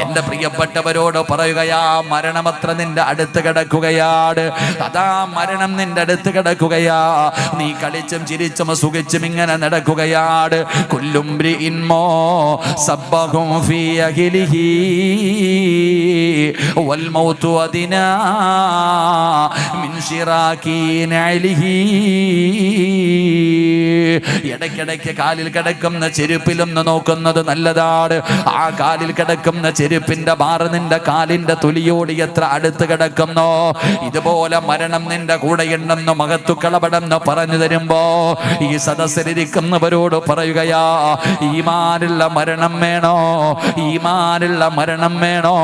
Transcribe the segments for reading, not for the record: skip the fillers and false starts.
എന്റെ പ്രിയപ്പെട്ടവരോട് പറയുകയാ, മരണമത്ര നിന്റെ അടുത്ത് കിടക്കുകയാണ്. അതാ മരണം നിന്റെ അടുത്ത് കിടക്കുകയാ. നീ കളിച്ചും ചിരിച്ചും സുഖിച്ചും ഇങ്ങനെ നടക്കുകയാണ്. കുല്ലുംബ്രിഇൻ സബ്ബഹും ഫീ അഖിലിഹി വൽ മൗതു അദിനാ മിൻ ശിറാകി നഅലിഹി. ഇടയ്ക്കിടയ്ക്ക് കാലിൽ കിടക്കുന്ന ചെരുപ്പിലൊന്ന് നോക്കുന്നത് നല്ലതാണ്. ആ കാലിൽ കിടക്കുന്ന ചെരുപ്പിന്റെ ബാറ് നിന്റെ കാലിന്റെ തൊലിയോട് എത്ര അടുത്ത് കിടക്കുന്നോ, ഇതുപോലെ മരണം നിന്റെ കൂടെയുണ്ടെന്ന് മഹത്തുക്കളപടെന്ന് പറഞ്ഞു തരുമ്പോ ഈ സദസ്സിലിരിക്കുന്നവരോട് പറയുകയാ, ഈമാനുള്ള മരണം വേണോ? ഈമാനുള്ള മരണം വേണോ?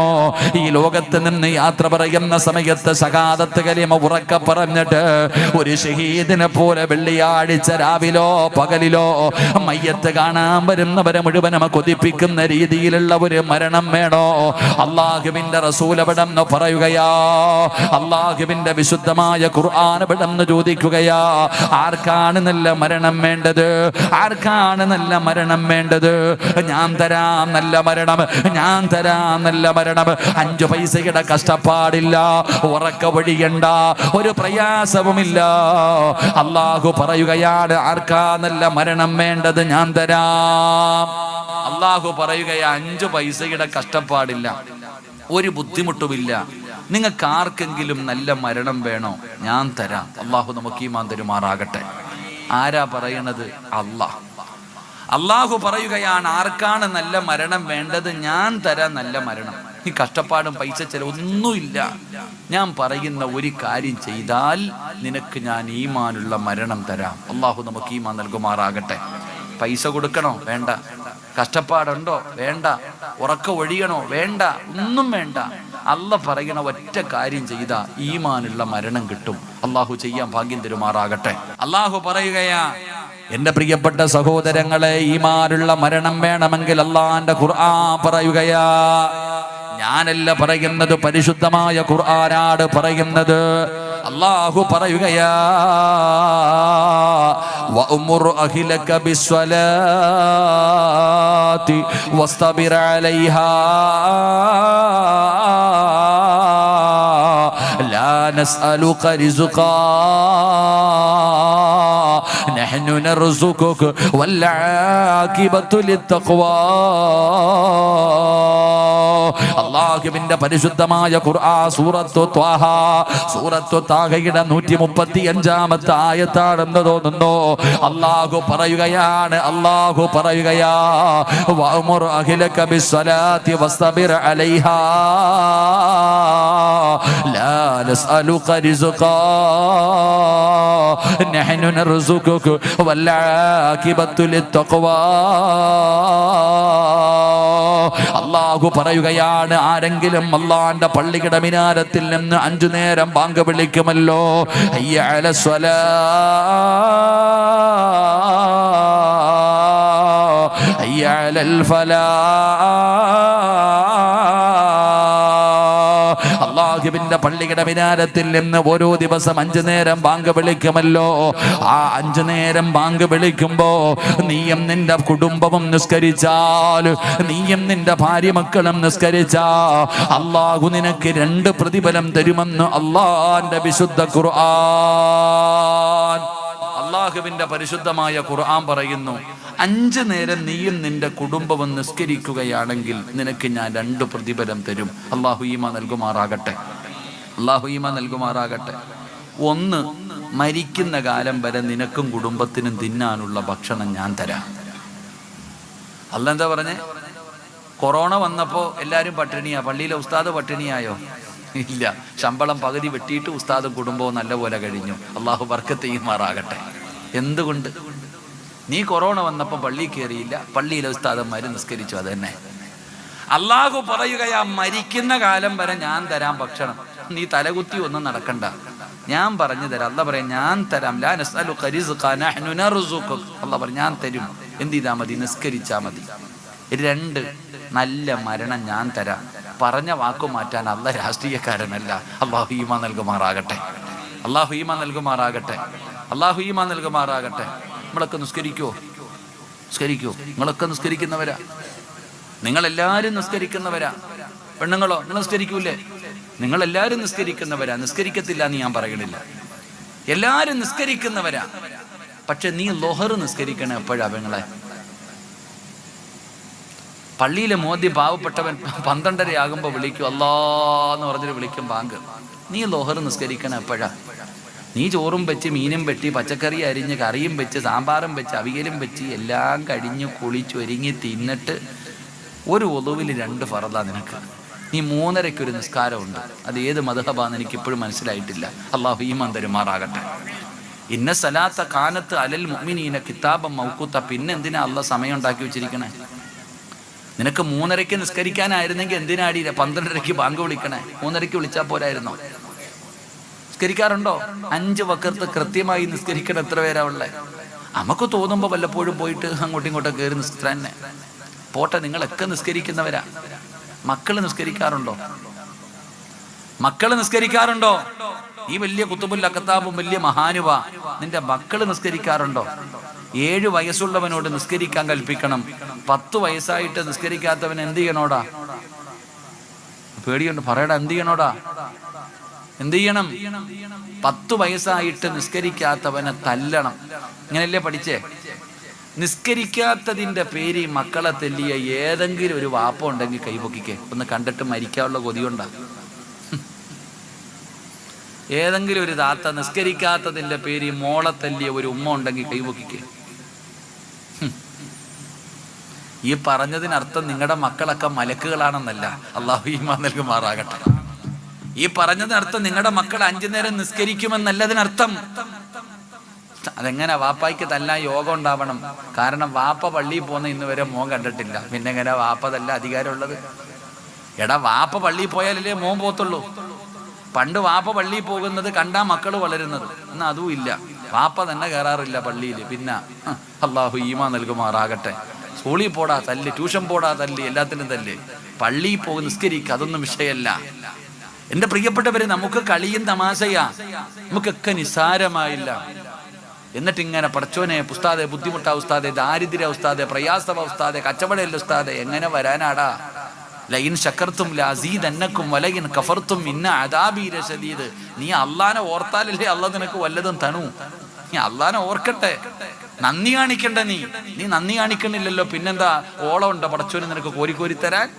ഈ ലോകത്ത് നിന്ന് യാത്ര പറയുന്ന സമയത്ത് ശഹാദത്ത് കലിമ ഉറക്കെ പറഞ്ഞിട്ട് ഒരു ഷഹീദിനെ പോലെ വെള്ളിയാഴ്ച രാവിലോ പകലിലോ മയ്യത്ത് കാണാൻ വരുന്നവരെ മുഴുവനും കൊതിപ്പിക്കുന്ന രീതിയിലുള്ള ഒരു മരണം വേണോ? അള്ളാഹുവിന്റെ റസൂൽ എവിടെന്ന് പറയുകയാ, അള്ളാഹുവിന്റെ വിശുദ്ധമായ ഖുർആൻ എവിടെന്ന് ചോദിക്കുകയാ, ആർക്കാണ് നല്ല മരണം വേണ്ടത്? ആർക്കാണ് നല്ല മരണം വേണ്ടത്? ഞാൻ തരാം നല്ല മരണം, ഞാൻ തരാം നല്ല മരണം. 5 പൈസയുടെ കഷ്ടപ്പാടില്ല, ഉറക്ക വഴിയണ്ട, ഒരു പ്രയാസവുമില്ല. അള്ളാഹു പറയുകയാണ്, ആർക്കാ നല്ല മരണം വേണ്ടത്? ഞാൻ തരാം. അള്ളാഹു പറയുകയാ, 5 പൈസയുടെ കഷ്ടപ്പാടില്ല, ഒരു ബുദ്ധിമുട്ടുമില്ല. നിങ്ങൾക്ക് ആർക്കെങ്കിലും നല്ല മരണം വേണോ? ഞാൻ തരാം. അള്ളാഹു നമുക്ക് ഈമാൻ തരുമാറാകട്ടെ. ആരാ പറയണത്? അള്ളാഹ്. അള്ളാഹു പറയുകയാണ്, ആർക്കാണ് നല്ല മരണം വേണ്ടത്? ഞാൻ തരാം നല്ല മരണം. ഈ കഷ്ടപ്പാടും പൈസ ചെലവൊന്നുമില്ല. ഞാൻ പറയുന്ന ഒരു കാര്യം ചെയ്താൽ നിനക്ക് ഞാൻ ഈമാനുള്ള മരണം തരാം. അള്ളാഹു നമുക്ക് ഈമാൻ നൽകുമാറാകട്ടെ. പൈസ കൊടുക്കണോ? വേണ്ട. കഷ്ടപ്പാടുണ്ടോ? വേണ്ട. ഉറക്ക ഒഴിയണോ? വേണ്ട. ഒന്നും വേണ്ട. അള്ളാഹ് പറയണ ഒറ്റ കാര്യം ചെയ്താ ഈമാനുള്ള മരണം കിട്ടും. അള്ളാഹു ചെയ്യാൻ ഭാഗ്യം തരുമാറാകട്ടെ. അള്ളാഹു പറയുകയാ, എന്റെ പ്രിയപ്പെട്ട സഹോദരങ്ങളെ, ഈമാനുള്ള മരണം വേണമെങ്കിൽ അള്ളാന്റെ ഖുർആൻ പറയുകയാ. ഞാനല്ല പറയുന്നത്, പരിശുദ്ധമായ ഖുർആനാണ് പറയുന്നത്. അല്ലാഹു പറയുകയാ, വഅ്മുർ അഹ്ലക ബിസ്സലാത്തി വസ്തബിർ അലൈഹാ ലാ നസ്അലുക റിസ്ഖാ നഹ്നു നർസുകുക വൽ ആഖിബത്തു ലിത്തഖ്വാ. അല്ലാഹുവിന്റെ പരിശുദ്ധമായ ഖുർആൻ സൂറത്തു ത്വാഹ, സൂറത്തു താഹയുടെ 135-ാമത്തെ ആയത്താണെന്ന് തോന്നുന്നു. അല്ലാഹു പറയുകയാണ്, അല്ലാഹു പറയുകയാ, വഅ്മുർ അഹ്ലക ബിസ്സലാത്തി വസ്തബിർ അലൈഹാ ലാ നസ്അലുക റിസ്ഖാ നഹ്നു നർസുകുക വൽ ആഖിബത്തു ലിത്തഖ്വാ. അല്ലാഹു പറയുകയാണ്, ആരെങ്കിലും അല്ലാഹുവിന്റെ പള്ളിയുടെ മിനാരത്തിൽ നിന്ന് 5 നേരം ബാങ്ക് വിളിക്കുമല്ലോ, ഹയ്യ അലസ്സലാ ഹയ്യ അലൽ ഫലാ. അല്ലാഹുവിന്റെ പള്ളിയുടെ മിനാരത്തിൽ നിന്ന് ഓരോ ദിവസം 5 നേരം ബാങ്ക് വിളിക്കുമല്ലോ. ആ 5 നേരം ബാങ്ക് വിളിക്കുമ്പോ നീയും നിന്റെ കുടുംബവും നിസ്കരിച്ചാൽ, നീയും നിന്റെ ഭാര്യ മക്കളും നിസ്കരിച്ചാ അല്ലാഹു നിനക്ക് 2 പ്രതിഫലം തരുമെന്ന് അല്ലാഹുവിന്റെ വിശുദ്ധ ഖുർആൻ. അല്ലാഹുവിന്റെ പരിശുദ്ധമായ ഖുർആൻ പറയുന്നു, 5 നേരം നീയും നിന്റെ കുടുംബവും നിസ്കരിക്കുകയാണെങ്കിൽ നിനക്ക് ഞാൻ 2 പ്രതിഫലം തരും. അല്ലാഹു ഈമാൻ നൽകുമാറാകട്ടെ. അല്ലാഹു ഈമാൻ നൽകുമാറാകട്ടെ. 1, മരിക്കുന്ന കാലം വരെ നിനക്കും കുടുംബത്തിനും തിന്നാനുള്ള ഭക്ഷണം ഞാൻ തരാം. അല്ലാഹ് എന്താ പറഞ്ഞേ? കൊറോണ വന്നപ്പോൾ എല്ലാവരും പട്ടിണിയാ. പള്ളിയിലെ ഉസ്താദ് പട്ടിണിയായോ? ഇല്ല. ശമ്പളം പകുതി വെട്ടിയിട്ട് ഉസ്താദും കുടുംബവും നല്ലപോലെ കഴിഞ്ഞു. അള്ളാഹു ബർക്കത്ത് ചെയ്യുമാറാകട്ടെ. എന്തുകൊണ്ട്? നീ കൊറോണ വന്നപ്പോൾ പള്ളിയിൽ കയറിയില്ല, പള്ളിയിലെ ഉസ്താദന്മാർ നിസ്കരിച്ചു. അത് തന്നെ അള്ളാഹു പറയുകയാ, മരിക്കുന്ന കാലം വരെ ഞാൻ തരാം ഭക്ഷണം. നീ തലകുത്തി ഒന്നും നടക്കണ്ട, ഞാൻ പറഞ്ഞു തരാം. അള്ളാഹ് പറയാം, ഞാൻ തരാം. ലാ നസ്അലുക റിസ്ഖാ നഹ്നു നർസുകുക. അള്ളാഹ് പറയും, ഞാൻ തരും. എന്ത് ചെയ്താൽ മതി? നിസ്കരിച്ചാൽ മതി. 2, നല്ല മരണം ഞാൻ തരാം. പറഞ്ഞ വാക്കു മാറ്റാൻ അള്ളാഹ് രാഷ്ട്രീയക്കാരനല്ല. അള്ളാഹു ഈമാൻ നൽകുമാറാകട്ടെ. അള്ളാഹു ഈമാൻ നൽകുമാറാകട്ടെ. അള്ളാഹു ഈമാൻ നൽകുമാറാകട്ടെ. നമ്മളൊക്കെ നിസ്കരിക്കുവോ? നിങ്ങളൊക്കെ നിസ്കരിക്കുന്നവരാ, നിങ്ങളെല്ലാവരും നിസ്കരിക്കുന്നവരാ. പെണ്ണുങ്ങളോ നിങ്ങൾ നിസ്കരിക്കൂലേ? നിങ്ങളെല്ലാവരും നിസ്കരിക്കുന്നവരാ, നിസ്കരിക്കത്തില്ല എന്ന് ഞാൻ പറയണില്ല, എല്ലാവരും നിസ്കരിക്കുന്നവരാ. പക്ഷെ നീ ലൊഹർ നിസ്കരിക്കണേ എപ്പോഴാ പെങ്ങളെ? പള്ളിയിലെ മോദി പാവപ്പെട്ടവൻ 12:30 ആകുമ്പോൾ വിളിക്കും, അല്ലാന്ന് പറഞ്ഞിട്ട് വിളിക്കും ബാങ്ക്. നീ ലൊഹർ നിസ്കരിക്കണം എപ്പോഴാ? നീ ചോറും വെച്ച് മീനും വെട്ടി പച്ചക്കറി അരിഞ്ഞ് കറിയും വെച്ച് സാമ്പാറും വെച്ച് അവിയലും വെച്ച് എല്ലാം കഴിഞ്ഞ് കുളിച്ച് ഒരുങ്ങി തിന്നിട്ട് ഒരു ഒളുവിൽ 2 ഫറദാ നിനക്ക്. നീ 3:30 ഒരു നിസ്കാരമുണ്ട്. അത് ഏത് മദ്ഹബാന്ന് എനിക്ക് ഇപ്പോഴും മനസ്സിലായിട്ടില്ല. അള്ളാഹു ഈമാൻ തരുമാറാകട്ടെ. ഇന്ന സലാത്ത കാനത്ത് അലൽ മുഅ്മിനീന കിതാബം മൗഖൂത്ത. പിന്നെ എന്തിനാ അള്ളാഹ് സമയം ഉണ്ടാക്കി വെച്ചിരിക്കണേ? നിനക്ക് 3:30 നിസ്കരിക്കാനായിരുന്നെങ്കിൽ എന്തിനാടി 12:30 ബാങ്ക് വിളിക്കണേ? 3:30 വിളിച്ചാൽ പോരായിരുന്നോ? നിസ്കരിക്കാറുണ്ടോ? 5 വഖത്ത് കൃത്യമായി നിസ്കരിക്കണം. എത്ര പേരാ ഉള്ളേ? നമുക്ക് തോന്നുമ്പോൾ വല്ലപ്പോഴും പോയിട്ട് അങ്ങോട്ടും ഇങ്ങോട്ടും കയറി നിസ്കരിക്കാൻ തന്നെ പോട്ടെ. നിങ്ങളൊക്കെ നിസ്കരിക്കുന്നവരാ. മക്കള് നിസ്കരിക്കാറുണ്ടോ? മക്കള് നിസ്കരിക്കാറുണ്ടോ? ഈ വലിയ കുത്തുബുൽ അഖ്താബും വലിയ മഹാനുവാ, നിന്റെ മക്കള് നിസ്കരിക്കാറുണ്ടോ? 7 വയസ്സുള്ളവനോട് നിസ്കരിക്കാൻ കൽപ്പിക്കണം. 10 വയസ്സായിട്ട് നിസ്കരിക്കാത്തവൻ എന്ത് ചെയ്യണോടാ? പേടിയുണ്ട്, പറയടാ, എന്ത് ചെയ്യണോടാ? എന്ത് ചെയ്യണം? 10 വയസ്സായിട്ട് നിസ്കരിക്കാത്തവനെ തല്ലണം. ഇങ്ങനെയല്ലേ പഠിച്ചേ? നിസ്കരിക്കാത്തതിന്റെ പേര് മക്കളെ തെല്ലിയ ഏതെങ്കിലും ഒരു വാപ്പ ഉണ്ടെങ്കിൽ കൈപൊക്കിക്കേ. ഒന്ന് കണ്ടിട്ട് മരിക്കാനുള്ള കൊതിയുണ്ടാ? ഏതെങ്കിലും ഒരു താത്ത നിസ്കരിക്കാത്തതിന്റെ പേര് മോളെ തല്ലിയ ഒരു ഉമ്മ ഉണ്ടെങ്കിൽ കൈപൊക്കിക്കേ. ഈ പറഞ്ഞതിനർത്ഥം നിങ്ങളുടെ മക്കളൊക്കെ മലക്കുകളാണെന്നല്ല. അള്ളാഹു ഈമാൻ നൽകുമാറാകട്ടെ. ഈ പറഞ്ഞതിനർത്ഥം നിങ്ങളുടെ മക്കൾ 5 നേരം നിസ്കരിക്കുമെന്നല്ലതിനർത്ഥം. അതെങ്ങനെ? വാപ്പായ്ക്ക് തല്ലാൻ യോഗം ഉണ്ടാവണം. കാരണം വാപ്പ പള്ളിയിൽ പോകുന്ന ഇന്ന് വരെ മോൻ കണ്ടിട്ടില്ല. പിന്നെ എങ്ങനെ വാപ്പ തല്ല അധികാരമുള്ളത്? എടാ, വാപ്പ പള്ളിയിൽ പോയാലല്ലേ മോൻ പോകത്തുള്ളൂ. പണ്ട് വാപ്പ പള്ളിയിൽ പോകുന്നത് കണ്ടാ മക്കൾ വളരുന്നത്. എന്നാൽ അതും ഇല്ല, വാപ്പ തന്നെ കയറാറില്ല പള്ളിയിൽ. പിന്നെ അള്ളാഹു ഈമാൻ നൽകുമാറാകട്ടെ. സ്കൂളിൽ പോടാ തല്ല്, ട്യൂഷൻ പോടാ തല്ല്, എല്ലാത്തിനും തല്ല്. പള്ളിയിൽ പോയി നിസ്കരിക്കുക, അതൊന്നും വിഷയമല്ല. എന്റെ പ്രിയപ്പെട്ടവര്, നമുക്ക് കളിയും തമാശയാ, നമുക്കൊക്കെ നിസ്സാരമായില്ല. എന്നിട്ട് ഇങ്ങനെ പടച്ചോനെ ഉസ്താദെ, ബുദ്ധിമുട്ടാ ഉസ്താദെ, ദാരിദ്ര്യ ഉസ്താദെ, പ്രയാസവ ഉസ്താദെ, കച്ചവടയല്ല ഉസ്താദെ, എങ്ങനെ വരാനാടാ? ലയിൻ ശക്കർത്തും ലഅസീദന്നക്കും വലയിൻ കഫർത്തും ഇന്ന അദാബി ലശദീദ്. നീ അള്ളാനെ ഓർത്താലല്ലേ അള്ളാഹ് നിനക്ക് വല്ലതും തണു. നീ അള്ളാനെ ഓർക്കട്ടെ, നന്ദി കാണിക്കണ്ട. നീ നന്ദി കാണിക്കണില്ലല്ലോ, പിന്നെന്താ ഓളം ഉണ്ടോ പടച്ചോന് നിനക്ക് കോരി തരാൻ?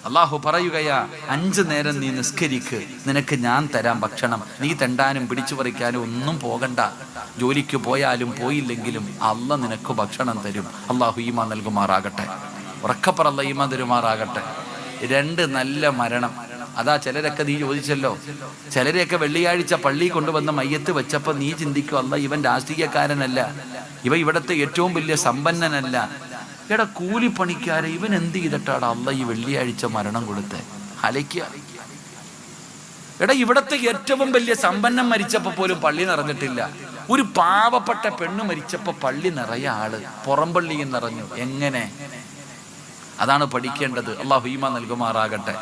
അള്ളാഹു പറയുകയാ, 5 നേരം നീ നിസ്കരിക്ക്, നിനക്ക് ഞാൻ തരാം ഭക്ഷണം. നീ തെണ്ടാനും പിടിച്ചു പറിക്കാനും ഒന്നും പോകണ്ട. ജോലിക്ക് പോയാലും പോയില്ലെങ്കിലും അള്ളാഹ് നിനക്ക് ഭക്ഷണം തരും. അള്ളാഹു ഈമാൻ നൽകുമാറാകട്ടെ. ഉറക്കപ്പറല്ല ഈമാൻ തരുമാറാകട്ടെ. 2 നല്ല മരണം. അതാ ചിലരൊക്കെ, നീ ചോദിച്ചല്ലോ, ചിലരെയൊക്കെ വെള്ളിയാഴ്ച പള്ളിയിൽ കൊണ്ടുവന്ന് മയ്യത്ത് വെച്ചപ്പോൾ നീ ചിന്തിക്കും, അല്ല ഇവൻ രാഷ്ട്രീയക്കാരനല്ല, ഇവിടത്തെ ഏറ്റവും വലിയ സമ്പന്നനല്ല. എടാ, കൂലിപ്പണിക്കാരെ ഇവൻ എന്ത് ചെയ്തിട്ടാണ് അല്ല ഈ വെള്ളിയാഴ്ച മരണം കൊടുത്തേ? അലയ്ക്കുക. എടാ, ഇവിടത്തെ ഏറ്റവും വലിയ സമ്പന്നം മരിച്ചപ്പോ പോലും പള്ളി നിറഞ്ഞിട്ടില്ല. ഒരു പാവപ്പെട്ട പെണ്ണ് മരിച്ചപ്പോ പള്ളി നിറയെ ആള്, പുറം പള്ളിയും നിറഞ്ഞു. എങ്ങനെ? അതാണ് പഠിക്കേണ്ടത്. അള്ളാഹു ഈമാൻ നൽകുമാറാകട്ടെ.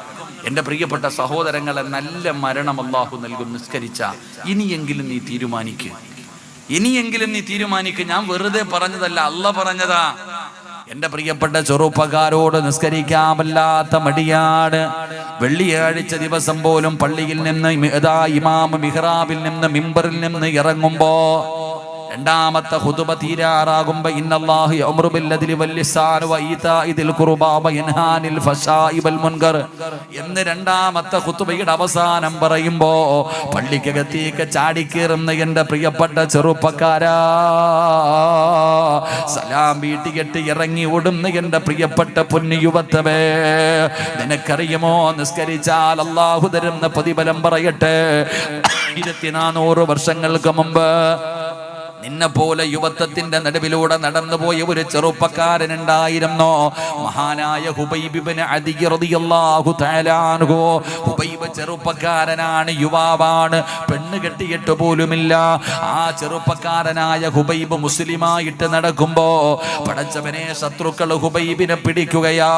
എൻ്റെ പ്രിയപ്പെട്ട സഹോദരങ്ങളെ, നല്ല മരണം അള്ളാഹു നൽകും നിസ്കരിച്ച. ഇനിയെങ്കിലും നീ തീരുമാനിക്ക്. ഞാൻ വെറുതെ പറഞ്ഞതല്ല, അള്ളാഹ് പറഞ്ഞതാ. എന്റെ പ്രിയപ്പെട്ട ചെറുപ്പക്കാരോട് നിസ്കരിക്കാമല്ലാത്ത മടിയാണ്. വെള്ളിയാഴ്ച ദിവസം പോലും പള്ളിയിൽ നിന്ന് ഇമാം മിഹ്റാബിൽ നിന്ന് മിമ്പറിൽ നിന്ന് ഇറങ്ങുമ്പോ രണ്ടാമത്തെ ഖുതുബ തീരാറാകുമ്പോ ഇന്നല്ലാഹു യഅ്മുറു ബിൽ-അദ്ലി വൽ-ഇഹ്സാനി വ-ഈതാഇ ദിൽ ഖുർബാ വ-യൻഹാ അനിൽ ഫഹ്ശാഇ വൽ-മുൻകർ എന്ന് രണ്ടാമത്തെ ഖുതുബയുടെ അവസാനം പറയുമ്പോ പള്ളിക്കകത്തേക്ക് ചാടിക്കേറുന്ന എൻ്റെ പ്രിയപ്പെട്ട ചെറുപ്പക്കാരാ, സലാം വീട്ടിക്കെട്ട് ഇറങ്ങി ഓടുന്ന എൻ്റെ പ്രിയപ്പെട്ട പൊന്നു യുവത്വമേ, നിനക്കറിയുമോ നിസ്കരിച്ചാൽ അല്ലാഹു തരുന്ന പ്രതിഫലം പറയട്ടെ. 1400 വർഷങ്ങൾക്ക് മുമ്പ് നിന്നെ പോലെ യുവത്വത്തിന്റെ നടുവിലൂടെ നടന്നുപോയ ഒരു ചെറുപ്പക്കാരനുണ്ടായിരുന്നു. മഹാനായ ഹുബൈബ് ഇബ്നു അദി റളിയല്ലാഹു തആല അൻഹു. ഹുബൈബ് ചെറുപ്പക്കാരനാണ്, യുവാവാണ്, പെണ്ണ് കെട്ടിയിട്ട് പോലുമില്ല. ആ ചെറുപ്പക്കാരനായ ഹുബൈബ് മുസ്ലിമായിട്ട് നടക്കുമ്പോ പടച്ചവനെ ശത്രുക്കൾ ഹുബൈബിനെ പിടിക്കുകയാ.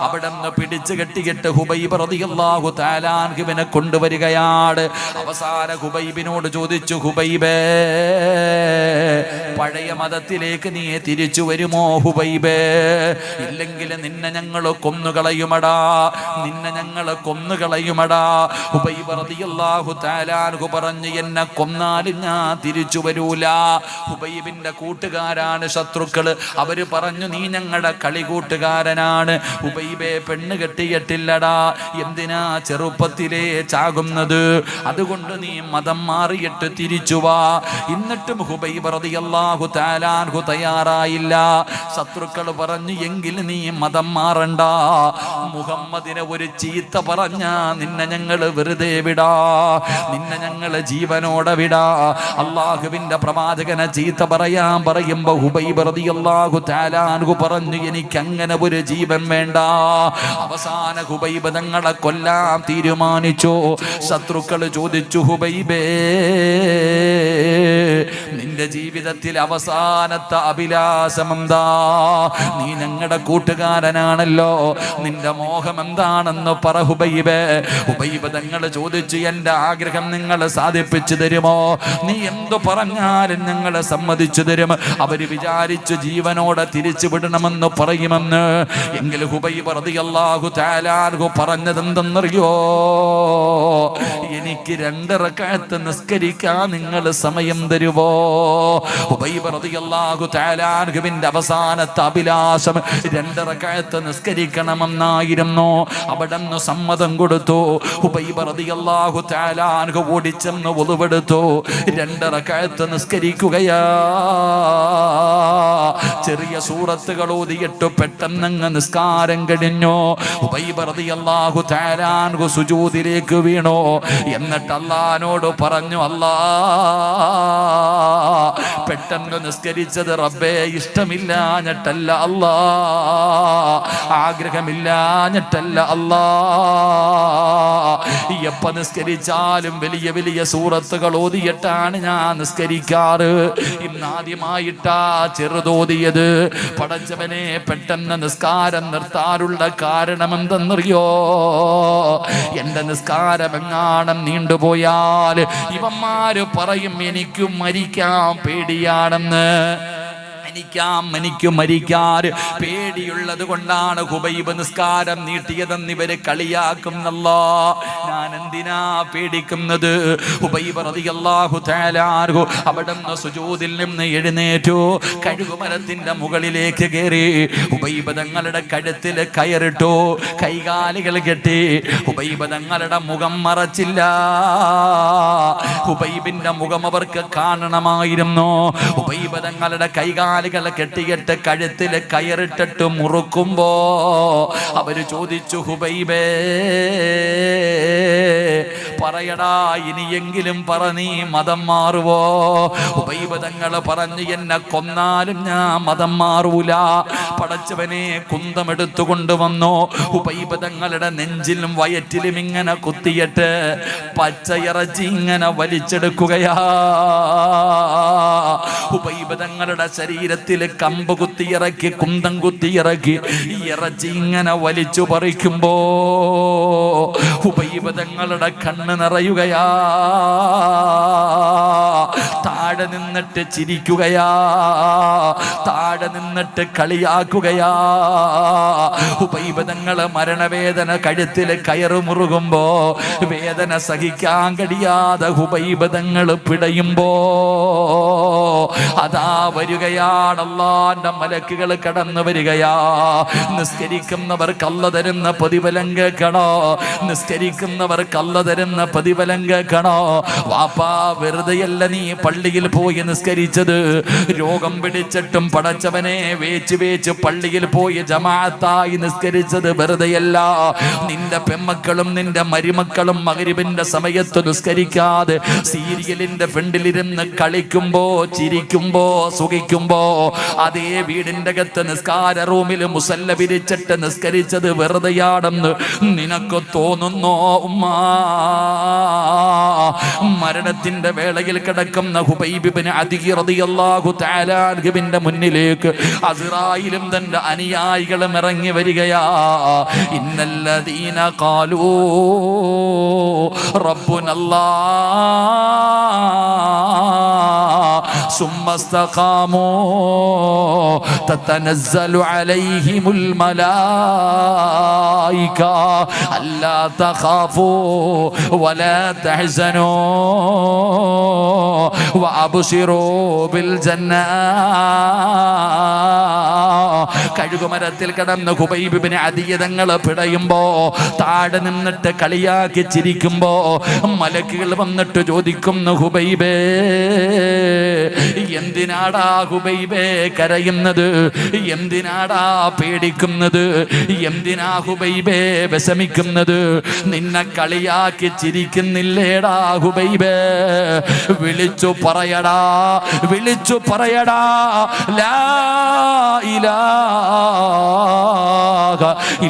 അവിടെ നിന്ന് പിടിച്ചു കെട്ടിയിട്ട് ഹുബൈബ് റളിയല്ലാഹു തആല അൻഹുവിനെ കൊണ്ടുവരികയാണ്. അവസാന ഹുബൈബിനോട് ചോദിച്ചു, ഹുബൈബേ പഴയ മതത്തിലേക്ക് നീ തിരിച്ചു വരുമോ ഹുബൈബേ? ഇല്ലെങ്കിൽ നിന്നെ ഞങ്ങൾ കൊന്നുകളയുമടാ, നിന്നെ ഞങ്ങൾ കൊന്നുകളയുമടാ. ഹുബൈബ് റളിയല്ലാഹു തആല അൻഹു പറഞ്ഞു, എന്നെ കൊന്നാലും ഞാൻ തിരിച്ചു വരൂല. ഹുബൈബിന്റെ കൂട്ടുകാരാണ് ശത്രുക്കള്. അവര് പറഞ്ഞു, നീ ഞങ്ങളുടെ കളികൂട്ടുകാരനാണ്. ഹുബൈബെ പെണ്ണ് കെട്ടിയിട്ടില്ലടാ, എന്തിനാ ചെറുപ്പത്തിലേ ചാകുന്നത്? അതുകൊണ്ട് നീ മതം മാറിയിട്ട് തിരിച്ചു വാ. എന്നിട്ടും ഹുബൈബ് റളിയല്ലാഹു തആല അൻഹു തയ്യാറായില്ല. ശത്രുക്കൾ പറഞ്ഞു, എങ്കിൽ നീ മതം മാറണ്ട. മുഹമ്മദിനെ ഒരു ചീത്ത പറഞ്ഞാ നിന്നെ ഞങ്ങൾ വെറുതെ വിടാ, നിന്നെ ഞങ്ങൾ ജീവനോടെ വിടാ. അള്ളാഹുവിന്റെ പ്രവാചകനെ ചീത്ത പറയാൻ പറയുമ്പോ ഹുബൈബ് റളിയല്ലാഹു തആല അൻഹു പറഞ്ഞു, എനിക്ക് അങ്ങനെ ഒരു ജീവൻ വേണ്ട. അവസാന ഹുബൈബ് തങ്ങളെ കൊല്ലാൻ തീരുമാനിച്ചു. ശത്രുക്കൾ ചോദിച്ചു, ഹുബൈബേ നിന്റെ ജീവിതത്തിൽ അവസാനത്തെ അഭിലാഷം എന്താ? നീ ഞങ്ങളുടെ കൂട്ടുകാരനാണല്ലോ, നിന്റെ മോഹം എന്താണെന്ന് പറ ഹുബൈബേ. ഹുബൈബ് തങ്ങൾ ചോദിച്ചു, എന്റെ ആഗ്രഹം നിങ്ങൾ സാധിപ്പിച്ചു തരുമോ? നീ എന്തു പറഞ്ഞാലും ഞങ്ങൾ സമ്മതിച്ചു തരും. അവര് വിചാരിച്ചു ജീവനോടെ തിരിച്ചു വിടണമെന്ന് പറയുമെന്ന്. എങ്കിൽ ഹുബൈബ് റളിയല്ലാഹു തആല അൻഹു പറഞ്ഞതെന്തെന്നറിയോ? എനിക്ക് 2 റക്അത്ത് നിസ്കരിക്കാൻ നിങ്ങൾ സമയം തരുമോ? ഹുബൈബ് റളിയല്ലാഹു തആല അൻഹുവിന്റെ അവസാനത്തെ അഭിലാഷം 2 റക്അത്ത് നിസ്കരിക്കണമെന്നായിരുന്നു. അവിടെ നിന്ന് സമ്മതം കൊടുത്തു. ഹുബൈബ് റളിയല്ലാഹു തആല അൻഹു ഓടിച്ചെന്ന് വുളുവെടുത്തു. 2 റക്അത്ത് നിസ്കരിക്കുകയാ. ചെറിയ സൂറത്തുകൾ ഓതിയിട്ട് പെട്ടെന്നങ്ങ് നിസ്കാരം കഴിഞ്ഞു. ഹുബൈബ് റളിയല്ലാഹു തആല അൻഹു സുജൂദിലേക്ക് വീണു. എന്നിട്ട് അല്ലാഹുവോട് പറഞ്ഞു, അല്ലാ, പെട്ടെന്ന് നിസ്കരിച്ചത് റബ്ബേ ഇഷ്ടമില്ലാഞ്ഞിട്ടല്ല അല്ലാ, ആഗ്രഹമില്ലാഞ്ഞിട്ടല്ല അല്ലാ. എപ്പ നിസ്കരിച്ചാലും വലിയ വലിയ സൂറത്തുകൾ ഓതിയിട്ടാണ് ഞാൻ നിസ്കരിക്കാറ്. ഇന്നാദ്യമായിട്ടാ ചെറുതോതിയത്. പടച്ചവനെ, പെട്ടെന്ന് നിസ്കാരം നിർത്താനുള്ള കാരണം എന്തെന്നറിയോ? എന്റെ നിസ്കാരം എങ്ങാനും നീണ്ടുപോയാൽ ഇവന്മാര് പറയും എനിക്ക് മരിക്കാൻ പേടിയാണെന്ന്. എനിക്ക് മരിക്കാൻ പേടിയുള്ളത് കൊണ്ടാണ് ഹുബൈബ് നിസ്കാരം നീട്ടിയതെന്ന് ഇവര് കളിയാക്കുന്നല്ലോ. ഞാൻ എന്തിനാ പേടിക്കുന്നത്? ഹുബൈബ് റളിയല്ലാഹു തആല അൻഹു അവിടുന്ന് സുജൂദിൽ നിന്ന് എഴുന്നേറ്റു. കഴുകുമരത്തിന്റെ മുകളിലേക്ക് കയറി ഹുബൈബ് തങ്ങളുടെ കഴുത്തിൽ കയറിട്ടു. കൈകാലുകൾ കെട്ടി. ഹുബൈബ് തങ്ങളുടെ മുഖം മറച്ചില്ല. ഹുബൈബിന്റെ മുഖം അവർക്ക് കാണണമായിരുന്നു. ഹുബൈബ് തങ്ങളുടെ കൈകാലുകളെ കെട്ടിയിട്ട് കഴുത്തിൽ കയറിട്ടിട്ട് മുറുക്കുമ്പോ അവര് ചോദിച്ചു, ഹുബൈബേ പറയടാ, ഇനിയെങ്കിലും പറ, നീ മതം മാറുവോ? ഹുബൈബ് തങ്ങൾ പറഞ്ഞു, എന്നെ കൊന്നാലും ഞാൻ മതം മാറൂല. പടച്ചവനെ, കുന്തമെടുത്തു കൊണ്ടുവന്നു. ഹുബൈബ് തങ്ങളുടെ നെഞ്ചിലും വയറ്റിലും ഇങ്ങനെ കുത്തിയിട്ട് പച്ചയിറച്ചി ഇങ്ങനെ വലിച്ചെടുക്കുകയാ. ഹുബൈബ് തങ്ങളുടെ ശരീരത്തിൽ കമ്പ് കുത്തിയിറക്കി, കുന്തം കുത്തിയിറക്കി ഇറച്ചി ഇങ്ങനെ വലിച്ചു പറിക്കുമ്പോ ഹുബൈബ് തങ്ങളുടെ കണ്ണ് നിറയുകയാ. താഴെ നിന്നിട്ട് ചിരിക്കുകയാ, താഴെ നിന്നിട്ട് കളിയാക്കുകയാ. ഹുബൈബ് തങ്ങള് മരണവേദന കഴുത്തിൽ കയറ് മുറുകുമ്പോ വേദന സഹിക്കാൻ കഴിയാതെ ഹുബൈബ് തങ്ങള് പിടയുമ്പോ അതാ വരികയാണ് അല്ലാഹുവിന്റെ മലക്കുകൾ കടന്നു വരികയാ. നിസ്കരിക്കുന്നവർക്ക് അല്ലാഹു തരുന്ന പ്രതിഫലം കേൾക്കണോ? നിസ്കരിക്കുന്നവർക്ക് അല്ലാഹു തരുന്ന പ്രതിഫലം കേൾക്കണോ? വാപ്പാ, വെറുതെയല്ല നീ പള്ളിയിൽ പോയി നിസ്കരിച്ചത്. രോഗം പിടിച്ചിട്ടും പടച്ചവനെ വേച്ച് വേച്ച് പള്ളിയിൽ പോയി ജമാഅത്തായി നിസ്കരിച്ചത് വെറുതെയല്ല. നിന്റെ പെമ്മക്കളും നിന്റെ മരുമക്കളും മഗ്രിബിന്റെ സമയത്ത് നിസ്കരിക്കാതെ സീരിയലിന്റെ ഫ്രണ്ടിലിരുന്ന് കളിക്കുമ്പോ, ചിരിക്കുമ്പോ, സുഖിക്കുമ്പോ അതേ വീടിന്റെ അകത്ത് നിസ്കാര റൂമിൽ മുസല്ല വിരിച്ചിട്ട് നിസ്കരിച്ചത് വെറുതെയാണെന്ന് നിനക്ക് തോന്നുന്നോ ഉമ്മാ? മരണത്തിന്റെ വേളയിൽ കിടക്കുന്ന ഹുബൈബ് ഇബ്നു അദി റളിയല്ലാഹു തആല അൻഹുവിന്റെ മുന്നിലേക്ക് അസ്റായിലും തന്റെ അനുയായികളും ഇറങ്ങി വരികയാ. ഇന്നല്ലദീന ഖാലൂ റബ്ബുനല്ലാഹ് സുമ്മസ്തഖാമൂ തതനസ്സലു അലൈഹിമുൽ മലായിക അല്ലാ തഖാഫൂ വലാ തഹ്സനൂ വഅബ്ശിറൂ ബിൽ ജന്ന. കഴുകുമരത്തിൽ കിടന്ന് ഖുബൈബ് ഇബ്നു അദിയ്യ തങ്ങൾ പിടയുമ്പോ താഴെ നിന്നിട്ട് കളിയാക്കി ചിരിക്കുമ്പോ മലക്കുകൾ വന്നിട്ട് ചോദിക്കുന്നു, ഖുബൈബേ എന്തിനാടാ ഖുബൈബേ കരയുന്നത്? എന്തിനാടാ പേടിക്കുന്നത്? എന്തിനാ ഖുബൈബേ വിഷമിക്കുന്നത്? നിന്നെ കളിയാക്കി ചിരിക്കുന്നില്ലേടാ ഖുബൈബേ? വിളിച്ചു പറയടാ, വിളിച്ചു പറയടാ, ലാ ഇലാഹ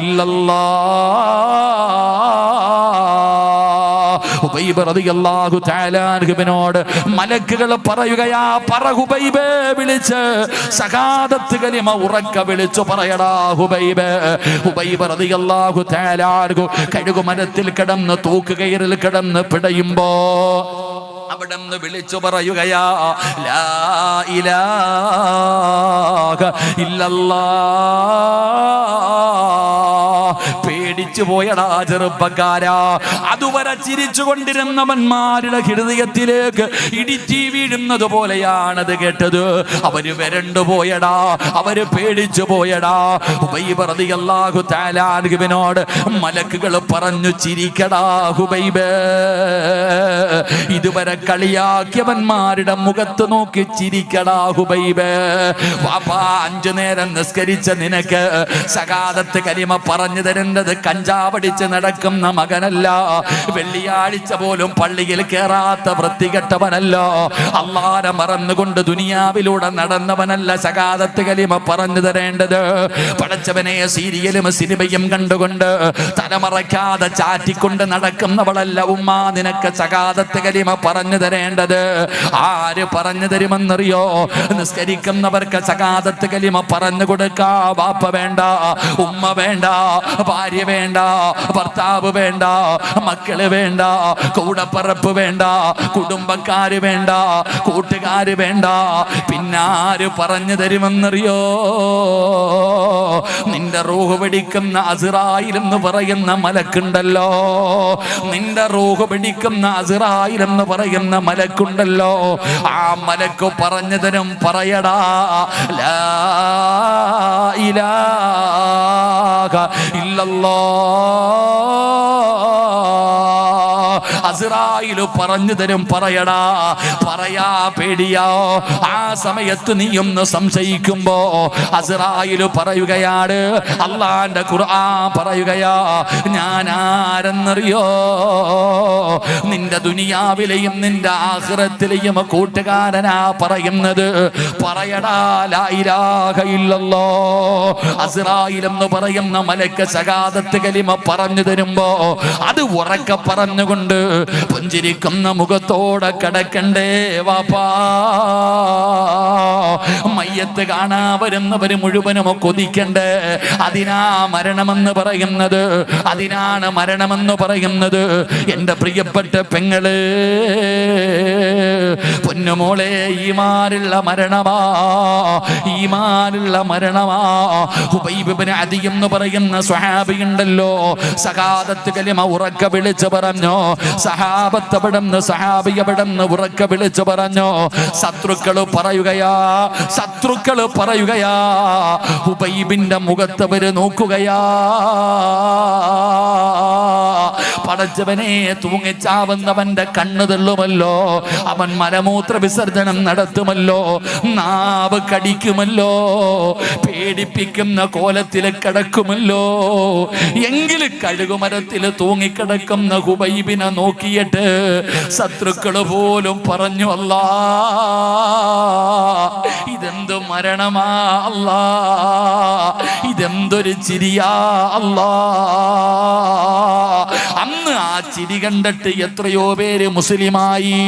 ഇല്ലല്ലാഹ്. ഖുബൈബ് റളിയല്ലാഹു തആല അൻഹുവിനോട് മലക്കുകൾ പറയുകയാ, പറ ഖുബൈബേ, വിളിച്ച് ശഹാദത്ത് കലിമ ഉറക്കെ വിളിച്ചു പറയടാ ഖുബൈബേ. ഖുബൈബ് റളിയല്ലാഹു തആല അൻഹു കഴുകുമരത്തിൽ കിടന്ന് തൂക്കുകയറിൽ കിടന്ന് പിടയുമ്പോ അവിടെ നിന്ന് വിളിച്ചു പറയുകയാ, ലാ ഇലാഹ ഇല്ലല്ലാഹ്. പേടിച്ചു പോയടാ ചെറുപ്പക്കാരാ. അതുവരെ ചിരിച്ചുകൊണ്ടിരുന്നവന്മാരുടെ ഹൃദയത്തിലേക്ക് ഇടിച്ചി വീഴുന്നത് പോലെയാണത് കേട്ടത്. അവര് വരണ്ടു പോയടാ, അവര് പേടിച്ചു പോയടാ. ഖുബൈബ് റളിയല്ലാഹു തആല അൻഹുവിനോട് മലക്കുകൾ പറഞ്ഞു, ചിരിക്കടാ ഖുബൈബേ. ഇതുവരെ കളിയാക്കിയവന്മാരുടെ മുഖത്ത് നോക്കി ചിരിക്കടാ ഖുബൈബേ. വാപ്പാ, 5 നേരം നിസ്കരിച്ച നിനക്ക് ശഹാദത്ത് കലിമ പറഞ്ഞു തരുന്നത് കഞ്ചാവടിച്ച് നടക്കുന്ന മകനല്ല, വെള്ളിയാഴ്ച പോലും പള്ളിയിൽ കേറാത്ത വൃത്തികെട്ടവനല്ല, അല്ലാഹനെ മറന്നുകൊണ്ട് ദുനിയാവിലൂടെ നടന്നവനല്ല ശഹാദത്ത് കലിമ പറഞ്ഞു തരേണ്ടത്. പടച്ചവനെ സീരിയലും സിനിമയും കണ്ടുകൊണ്ട് തലമറയ്ക്കാതെ ചാറ്റിക്കൊണ്ട് നടക്കുന്നവളല്ല ഉമ്മ നിനക്ക് ശഹാദത്ത് കലിമ പറഞ്ഞു തരേണ്ടത്. ആര് പറഞ്ഞു തരുമെന്നറിയോ? നിസ്കരിക്കുന്നവർക്ക് ശഹാദത്ത് കലിമ പറഞ്ഞു കൊടുക്കാ ബാപ്പ വേണ്ട, ഉമ്മ വേണ്ട, ഭാര്യ വേണ്ട, ഭർത്താവ് വേണ്ട, മക്കള് വേണ്ട, കൂടപ്പറപ്പ് വേണ്ട, കുടുംബക്കാര് വേണ്ട, കൂട്ടുകാര് വേണ്ട. പിന്നാര് പറഞ്ഞു തരുമെന്നറിയോ? നിന്റെ റൂഹ് പിടിക്കുന്ന അസ്റായിൽ എന്ന് പറയുന്ന മലക്കുണ്ടല്ലോ, നിന്റെ റൂഹ് പിടിക്കുന്ന അസ്റായിൽ എന്ന് പറയുന്ന മലക്കുണ്ടല്ലോ, ആ മലക്ക് പറഞ്ഞു തരും. പറയടാ, ലാ ഇലാഹ ഇല്ലല്ലാഹ്. അസ്റായില് പറഞ്ഞു തരും. പറയടാ, പറയാ പേടിയോ? ആ സമയത്ത് നീ ഒന്ന് സംശയിക്കുമ്പോ അസ്റായില് പറയുകയാണ്, അള്ളാന്റെ ഖുർആൻ പറയുകയാ, ഞാൻ ആരെന്നറിയോ? നിന്റെ ദുനിയാവിലെയും നിന്റെ ആഖിറത്തിലെയും കൂട്ടുകാരനാ പറയുന്നത്. പറയടാ, ലാ ഇലാഹ ഇല്ലല്ലാഹ്. അസ്റായിൽ എന്ന് പറയുന്ന മലക്ക് ശഹാദത്ത് കലിമ പറഞ്ഞു തരുമ്പോ അത് ഉറക്കെ പറഞ്ഞുകൊണ്ട് പുഞ്ചിരിക്കുന്ന മുഖത്തോടെ കിടക്കണ്ടേ വാപ്പാ? മയ്യത്ത് കാണാ വരുന്നവര് മുഴുവനും കൊതിക്കണ്ടേ? അതിനാ മരണമെന്ന് പറയുന്നത്, അതിനാണ് മരണമെന്ന് പറയുന്നത്. എന്റെ പ്രിയപ്പെട്ട പെങ്ങള്, പൊന്നുമോളെ, ഈമാനുള്ള മരണമാ, ഈമാനുള്ള മരണമാ. ഖുബൈബ് ഇബ്നു അദിയ്യ എന്ന് പറയുന്ന സ്വഹാബി ഉണ്ടല്ലോ, ശഹാദത്ത് കലിമ ഉറക്കെ വിളിച്ചു പറഞ്ഞു. സഹാബത്ത് അവിടുന്ന്, സഹാബി അവിടുന്ന് ഉറക്കെ വിളിച്ചു പറഞ്ഞു. ശത്രുക്കൾ പറയുകയാ, ശത്രുക്കൾ പറയുകയാ, ഖുബൈബിന്റെ മുഖത്തവര് നോക്കുകയാ. പടച്ചവനെ, തൂങ്ങിച്ചാവുന്നവന്റെ കണ്ണ് തെള്ളുമല്ലോ, അവൻ മലമൂത്ര വിസർജനം നടത്തുമല്ലോ, നാവ് കടിക്കുമല്ലോ, പേടിപ്പിക്കുന്ന കോലത്തിൽ കിടക്കുമല്ലോ. എങ്കിലും കഴുകുമരത്തിൽ തൂങ്ങിക്കിടക്കുന്ന ഖുബൈബിനെ നോക്കിയിട്ട് ശത്രുക്കൾ പോലും പറഞ്ഞു, അല്ലാ ഇതെന്തു മരണമാ അല്ലാ, ഇതെന്തൊരു ചിരിയാ അല്ലാ. അന്ന് ആ ചിരി കണ്ടിട്ട് എത്രയോ പേര് മുസ്ലിമായി.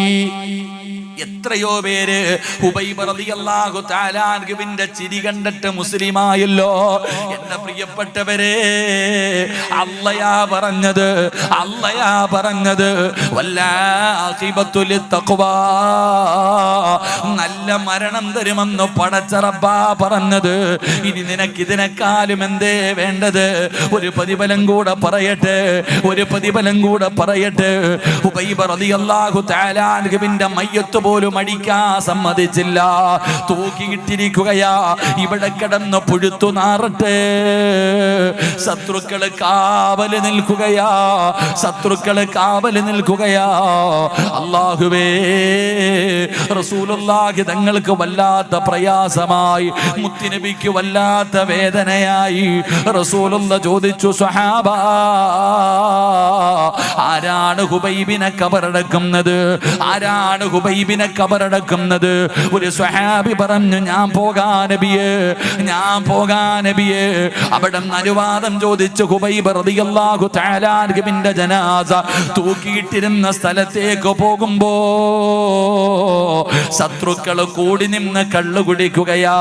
എത്രയോ പേര് ഹുബൈബ് റളിയല്ലാഹു തആല അൻഹുവിന്റെ ചിരി കണ്ടിട്ട് മുസ്ലിമായല്ലോ. എന്റെ പ്രിയപ്പെട്ടവരെ, അല്ലാഹയാ പറഞ്ഞത് വല്ലാഖിബത്തു ലിത്തഖ്വാ, നല്ല മരണം തരുമെന്ന് പടച്ച റബ്ബാ പറഞ്ഞത്. ഇനി നിനക്ക് ഇതിനേക്കാളും എന്തേ വേണ്ടത്? ഒരു പ്രതിഫലം കൂടെ പറയട്ടെ. ഹുബൈബ് റളിയല്ലാഹു തആല അൻഹുവിന്റെ മയ്യത്ത് പോലും അടിക്കാൻ സമ്മതിച്ചില്ല. തൂക്കിയിട്ടിരിക്കുകയാ. ഇവിടെ കിടന്ന് പുഴുത്തു നാറട്ടെ. ശത്രുക്കള് കാവല് നിൽക്കുകയാ. അല്ലാഹുവേ, റസൂലുള്ളാഹി തങ്ങൾക്ക് വല്ലാത്ത പ്രയാസമായി, മുത്തുനബിക്ക് വല്ലാത്ത വേദനയായി. റസൂലുള്ളാഹി ചോദിച്ചു, സ്വഹാബ, ആരാണ് ഹുബൈബിനെ കബറടക്കുന്നത്? ഒരു സ്വഹാബി പറഞ്ഞു, ഞാൻ പോകാൻ നബിയേ. അവിടെ അനുവാദം ചോദിച്ചു. ഹുബൈബ് റളിയല്ലാഹു തആല അൻഹുവിന്റെ ജനാസ തൂക്കിയിട്ടിരുന്ന സ്ഥലത്തേക്ക് പോകുമ്പോ ശത്രുക്കൾ കൂടി നിന്ന് കള്ളു കുടിക്കുകയാ.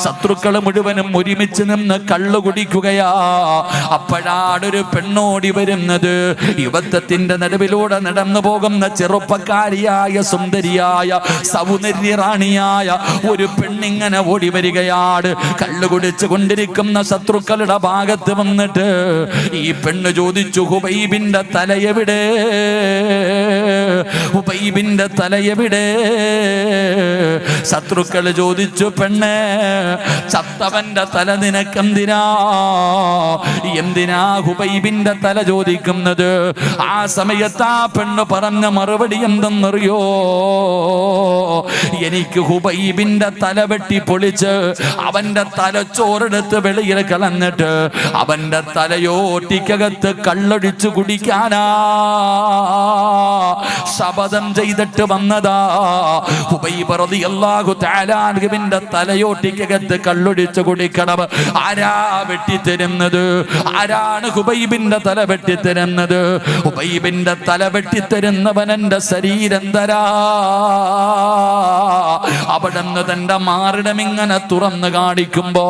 ശത്രുക്കൾ മുഴുവനും ഒരുമിച്ച് നിന്ന് കള്ളു കുടിക്കുകയാ. അപ്പോഴാണൊരു പെണ്ണോടി വരുന്നത്. യുവത്വത്തിന്റെ നടുവിലൂടെ നടന്നു പോകുന്ന ചെറുപ്പക്കാരിയായ സുന്ദരിയായ സൗന്ദര്യറാണിയായ ഒരു പെണ്ണിങ്ങനെ ഓടി വരികയാണ്. കള്ളു കുടിച്ചു കൊണ്ടിരിക്കുന്ന ശത്രുക്കളുടെ ഭാഗത്ത് വന്നിട്ട് ഈ പെണ്ണ് ചോദിച്ചു, ഹുബൈബിന്റെ തലയെവിടെ? ശത്രുക്കൾ ചോദിച്ചു, പെണ്ണേ, ചത്തവന്റെ തല നിനക്കെന്തിനാ ഹുബൈബിന്റെ തല ചോദിക്കുന്നത്? ആ സമയത്ത് ആ പെണ്ണ് പറഞ്ഞ മറുപടി എന്തെന്നറിയോ? എനിക്ക് ഹുബൈബിന്റെ തല വെട്ടി പൊളിച്ച് അവന്റെ തലച്ചോറെടുത്ത് വെളിയിൽ കളഞ്ഞിട്ട് അവന്റെ തലയോട്ടിക്കകത്ത് കള്ളൊഴിച്ചു കുടിക്കാനാ ശപഥം ചെയ്തിട്ട് വന്നതാ. ഹുബൈബ് റളിയല്ലാഹു തആല അൻഹുവിന്റെ തലയോട്ടിക്കകത്ത് കള്ളൊഴിച്ചു കുടിക്കണം. ആരാ വെട്ടിത്തരുന്നത്? ആരാണ് ഹുബൈബിന്റെ തല വെട്ടിത്തരുന്നത്? ഹുബൈബിന്റെ തല വെട്ടിത്തരുന്നവൻ എന്റെ ശരീരം തരാ. അവിടുന്ന് തന്റെ മാറിടമിങ്ങനെ തുറന്നു കാണിക്കുമ്പോ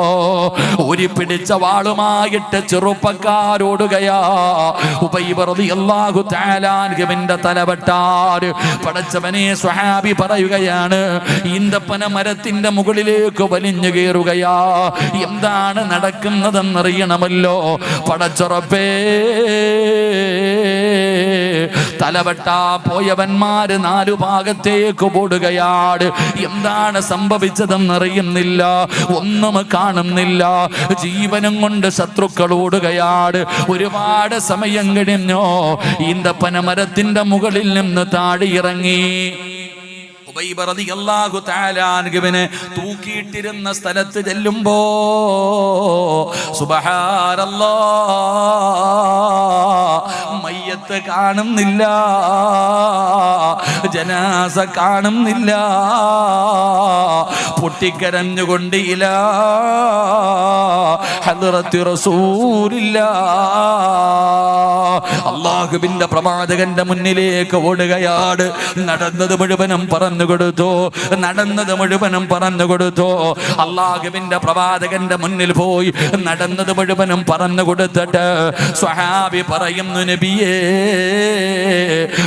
ഒരു പിടിച്ച വാളുമായിട്ട് ചെറുപ്പക്കാരോടുകയാ. ഹുബൈബ് റളിയല്ലാഹു തആല അൻഹുവിന്റെ തല വെട്ടാൻ പടച്ചവനെ സ്വഹാബി പറയുകയാണ്. ഈന്തപ്പന മരത്തിന്റെ മുകളിലേക്ക് വലിഞ്ഞു കയറുകയാ. എന്താണ് നടക്കുന്നതെന്നറിയണമല്ലോ. പടച്ചുറപ്പേ, തലവെട്ടാ പോയവന്മാര് 4 ഭാഗത്തേക്ക് ഓടുകയാണ്. എന്താണ് സംഭവിച്ചതെന്നറിയുന്നില്ല, ഒന്നും കാണുന്നില്ല. ജീവനും കൊണ്ട് ശത്രുക്കൾ ഓടുകയാണ്. ഒരുപാട് സമയം കഴിഞ്ഞോ ഈന്തപ്പന മരത്തിന്റെ മുകളിൽ നിന്ന് താഴെ ഇറങ്ങി. ഹുബൈബ് റളിയല്ലാഹു തആല അൻഹുവിനെ തൂക്കിയിട്ടിരുന്ന സ്ഥലത്ത് ചെല്ലുമ്പോ സുബ്ഹാനല്ലാഹ്, മയ്യത്ത് കാണുന്നില്ല, ജനാസ കാണുന്നില്ല. പൊട്ടിക്കരഞ്ഞുകൊണ്ട് ഇലാ ഹദ്റത്തി റസൂലില്ലാഹ്, അല്ലാഹുവിന്റെ പ്രവാചകന്റെ മുന്നിലേക്ക് ഓടുകയാണ്. നടന്നത് മുഴുവനും പറഞ്ഞു കൊടുത്തു. അല്ലാഹുവിന്റെ പ്രവാചകന്റെ മുന്നിൽ പോയി നടന്നത് മുഴുവനും പറഞ്ഞു കൊടുത്തിട്ട് സ്വഹാബി പറയുന്നു, നബിയേ,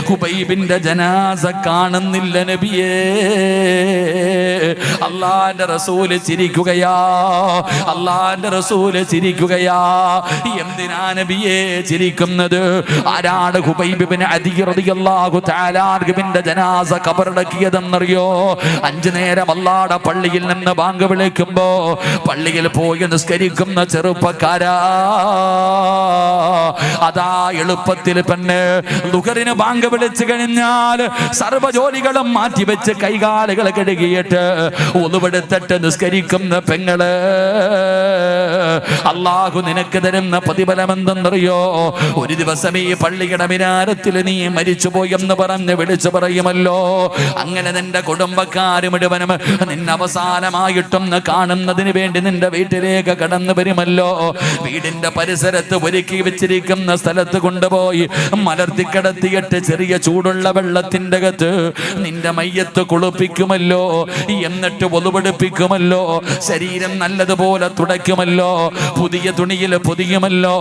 ഹുബൈബിന്റെ ജനാസ കാണുന്നില്ല നബിയേ. അല്ലാഹുവിന്റെ റസൂല് ചിരിക്കുകയാ. എന്തിനാ നബിയേ ചിരിക്കുന്നത്? ആരാണ് ഹുബൈബ് ഇബ്നു അദി റളിയല്ലാഹു തആല അൻഹുവിന്റെ ജനാസ ഖബറടക്കിയതെന്നറിയോ? 5 നേരം അല്ലാഹുവിന്റെ പള്ളിയിൽ നിന്ന് ബാങ്ക് വിളിക്കുമ്പോ പള്ളിയിൽ പോയി നിസ്കരിക്കുന്ന ചെറുപ്പക്കാരാ, അതാ എളുപ്പത്തിൽ പെണ്ണ് ദുഹറിന് ബാങ്ക് വിളിച്ചു കഴിഞ്ഞാൽ സർവ്വ ജോലികളും മാറ്റിവെച്ച് കൈകാലുകൾ കഴുകിയിട്ട് ഉളുവെടുത്തിട്ട് നിസ്കരിക്കുന്ന പെങ്ങള്, അല്ലാഹു നിനക്ക് തരുന്ന പ്രതിഫലം എന്തെന്നറിയോ? ഒരു ദിവസം ഈ പള്ളിയുടെ മിനാരത്തിൽ നീ മരിച്ചുപോയെന്ന് പറഞ്ഞ് വിളിച്ചു പറയുമല്ലോ. അങ്ങനെ നിന്റെ കുടുംബക്കാര് മുഴുവനും നിന്നെ അവസാനമായിട്ടൊന്ന് കാണുന്നതിന് വേണ്ടി നിന്റെ വീട്ടിലേക്ക് കടന്നു വരുമല്ലോ. വീടിന്റെ പരിസരത്ത് ഒരുക്കി വെച്ചിരിക്കുന്ന സ്ഥലത്ത് കൊണ്ടുപോയി മലർത്തിക്കിടത്തിയിട്ട് ചെറിയ ചൂടുള്ള വെള്ളത്തിൻ്റെ അകത്ത് നിന്റെ മയ്യത്ത് കുളിപ്പിക്കുമല്ലോ, എന്നിട്ട് ഒലുവെടുപ്പിക്കുമല്ലോ, ശരീരം നല്ലതുപോലെ തുടയ്ക്കുമല്ലോ, പുതിയ തുണിയിൽ പൊതിയുമല്ലോ,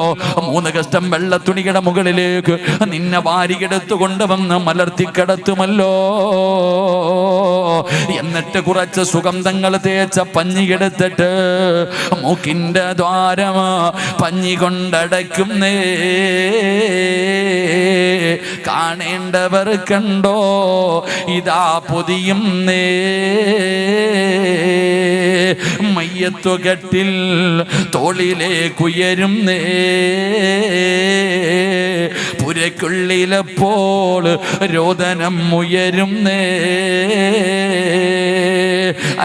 3 കഷ്ടം വെള്ള തുണിയുടെ മുകളിലേക്ക് നിന്നെ വാരിയെടുത്തു കൊണ്ടുവന്ന് മലർത്തിക്കിടത്തുമല്ലോ. എന്നിട്ട് കുറച്ച് സുഗന്ധങ്ങൾ തേച്ച പഞ്ഞിയെടുത്തിട്ട് മൂക്കിന്റെ ദ്വാരം പഞ്ഞി കൊണ്ടടയ്ക്കുന്നേ. കാണേണ്ടവർ കണ്ടോ ഇതാ പൊതിയുന്നേ. മയ്യത്തുകട്ടിൽ തോളിലേക്കുയരുന്നേ. പുരയ്ക്കുള്ളിലപ്പോൾ രോദനം ഉയരുന്നേ.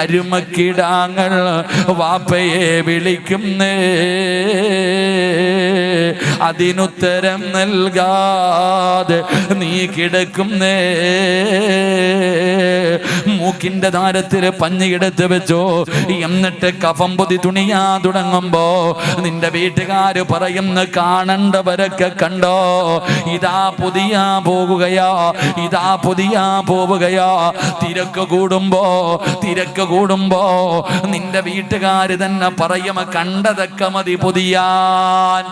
അരുമക്കിടാങ്ങൾ വാപ്പയെ വിളിക്കുന്നേ. അതിനുത്തരം നൽകാതെ നീ കിടക്കുന്നേ. മൂക്കിന്റെ ദ്വാരത്തിൽ പഞ്ഞിയെടുത്ത് വെച്ചോ. എന്നിട്ട് കഫം പൊതി തുണിയാ തുടങ്ങുമ്പോ നിന്റെ വീട്ടുകാര് പറയുന്ന കാണണ്ടവരൊക്കെ കണ്ടോ ഇതാ പൊതിയാ പോകുകയാ, ഇതാ പൊതിയാ പോവുകയാ. തിരക്ക് കൂടുമ്പോ നിന്റെ വീട്ടുകാര് തന്നെ പറയും കണ്ടതൊക്കെ മതി പൊതിയാൻ.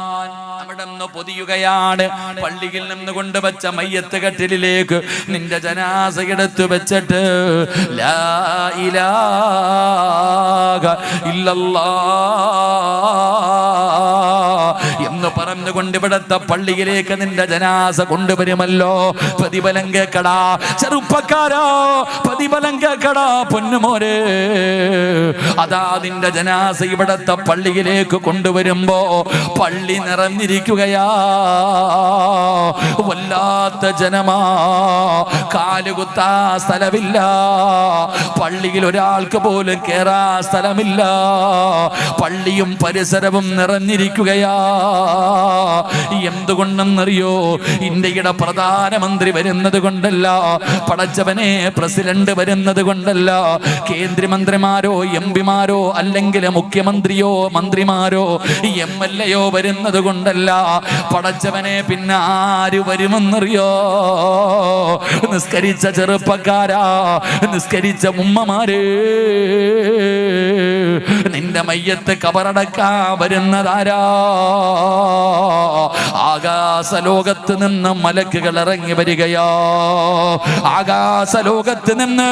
അവിടെ നിന്ന് പൊതിയുകയാണ്. പള്ളിയിൽ നിന്ന് കൊണ്ടുവച്ച മയ്യത്ത് കട്ടിലിലേക്ക് നിന്റെ ജനാസ എടുത്തു വെച്ചിട്ട് ലാ ഇലാഹ ഇല്ലല്ലാഹ് എന്ന് പറഞ്ഞുകൊണ്ട് ഇവിടത്തെ പള്ളിയിലേക്ക് നിന്റെ ജനാസ കൊണ്ടുവരുമല്ലോ. പ്രതിഫലം കേക്കടാ ചെറുപ്പക്കാരാ, പ്രതിഫലം കേക്കടാ പൊന്നുമോരെ. അതാ നിന്റെ ജനാസ ഇവിടത്തെ പള്ളിയിലേക്ക് കൊണ്ടുവരുമ്പോ പള്ളി നിറഞ്ഞിരിക്കുകയാ. വല്ലാത്ത ജനമാ, കാലുകുത്താ സ്ഥലമില്ല. പള്ളിയിൽ ഒരാൾക്ക് പോലും കേറാ സ്ഥലമില്ല. പള്ളിയും പരിസരവും നിറഞ്ഞിരിക്കുകയാ. എന്തുകൊണ്ടെന്നറിയോ? ഇന്ത്യയുടെ പ്രധാനമന്ത്രി വരുന്നത് കൊണ്ടല്ല, പടച്ചവനെ പ്രസിഡന്റ് വരുന്നത് കൊണ്ടല്ല, കേന്ദ്രമന്ത്രിമാരോ എംപിമാരോ അല്ലെങ്കിൽ മുഖ്യമന്ത്രിയോ മന്ത്രിമാരോ MLA വരുന്നത് കൊണ്ടല്ല. പടച്ചവനെ പിന്നെ ആര് വരുമെന്നറിയോ? നിസ്കരിച്ച ചെറുപ്പക്കാരാ, നിസ്കരിച്ച ഉമ്മമാര്, നിന്റെ മയ്യത്ത് കബറടക്കാൻ വരുന്നതാരാ? ആകാശലോകത്ത് നിന്ന് മലക്കുകൾ ഇറങ്ങി വരികയോ. ആകാശലോകത്ത് നിന്ന്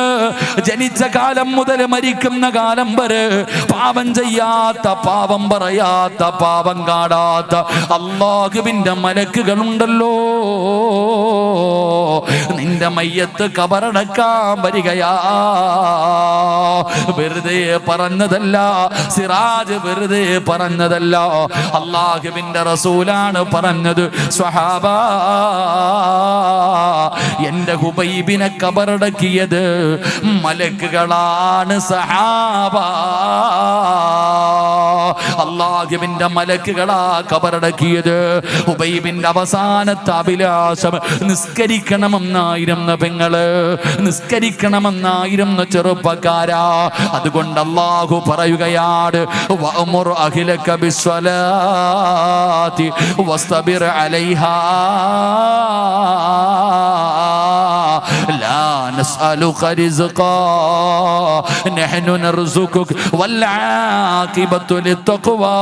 ജനിച്ച കാലം മുതൽ മരിക്കുന്ന കാലം വരെ പാപം ചെയ്യാത്ത, പാപം പറയാത്ത, പാപം കാടാത്ത അല്ലാഹുവിന്റെ മലക്കുകളുണ്ടല്ലോ. നിന്റെ മയ്യത്ത് കബറടക്കാൻ വരികയാ. വെറുതെ പറഞ്ഞതല്ല, സിറാജ് വെറുതെ പറഞ്ഞതല്ല, അല്ലാഹുവിന്റെ റസൂലാണ് പറഞ്ഞത്. സ്വഹാബാ, എന്റെ ഹുബൈബിനെ കബറടക്കിയത് മലക്കുകളാണ് സഹാബാ. അല്ലാഹുവിന്റെ മലക്കുകളാ കബറടക്കിയത്. ഹുബൈബിന്റെ അവസാനത്തെ അഭിലാഷം നിസ്കരിക്കണമെന്നായിരുന്നു പെങ്ങള്, നിസ്കരിക്കണമെന്നായിരുന്നു ചെറുപ്പക്കാരാ. അതുകൊണ്ട് അല്ലാഹു പറയുകയാണ്, വഅ്മുർ അഹ്ലക ബിസ്സലാത്തി വസ്തബിർ അലൈഹാ ലാ നസ്അലുക റിസ്ഖാ നഹ്നു നർസുകുക വൽ ആഖിബത്തു ലിത്തഖ്വാ.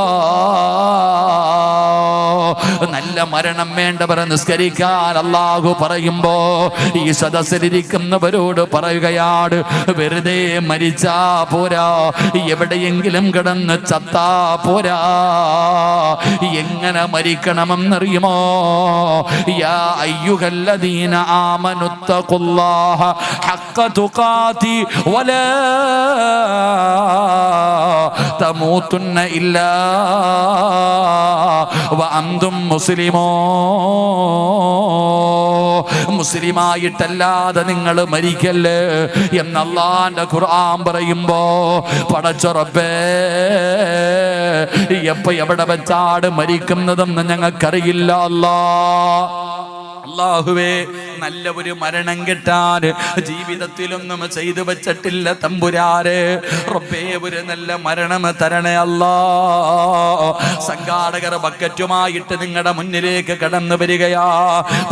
നല്ല മരണം വേണ്ടവർ നിസ്കരിക്കാൻ അല്ലാഹു പറയുമ്പോ ഈ സദസ്സിലിരിക്കുന്നവരോട് പറയുകയാണ്, വെറുതെ മരിച്ചാ പോരാ, എവിടെയെങ്കിലും കിടന്ന് ചത്താ പോരാ. എങ്ങനെ മരിക്കണമെന്നറിയുമോ? യാ അയ്യുഹല്ലദീന ആമനുത്തഖുല്ലാഹ ഹഖ്ക തുഖാതി വലാ തമൂതുന്ന ഇല്ലാ വഅൻതും മുസ്ലിമോ. മുസ്ലിമായിട്ടല്ലാതെ നിങ്ങൾ മരിക്കല്ലേ എന്ന് അല്ലാഹുവിന്റെ ഖുർആൻ പറയുമ്പോ, പടച്ച റബ്ബേ, എപ്പോ എവിടെ വെച്ചാട് മരിക്കുന്നതെന്ന് ഞങ്ങൾക്കറിയില്ല. അല്ലാഹുവേ, നല്ല ഒരു മരണം കിട്ടാൻ ജീവിതത്തിലൊന്നും ചെയ്തു വെച്ചിട്ടില്ല തമ്പുരാരെ. റബ്ബേ ഒരു നല്ല മരണം തരണേ അല്ലാ. സംഘാടകർ ബക്കറ്റുമായിട്ട് നിങ്ങളുടെ മുന്നിലേക്ക് കടന്നു വരികയാ.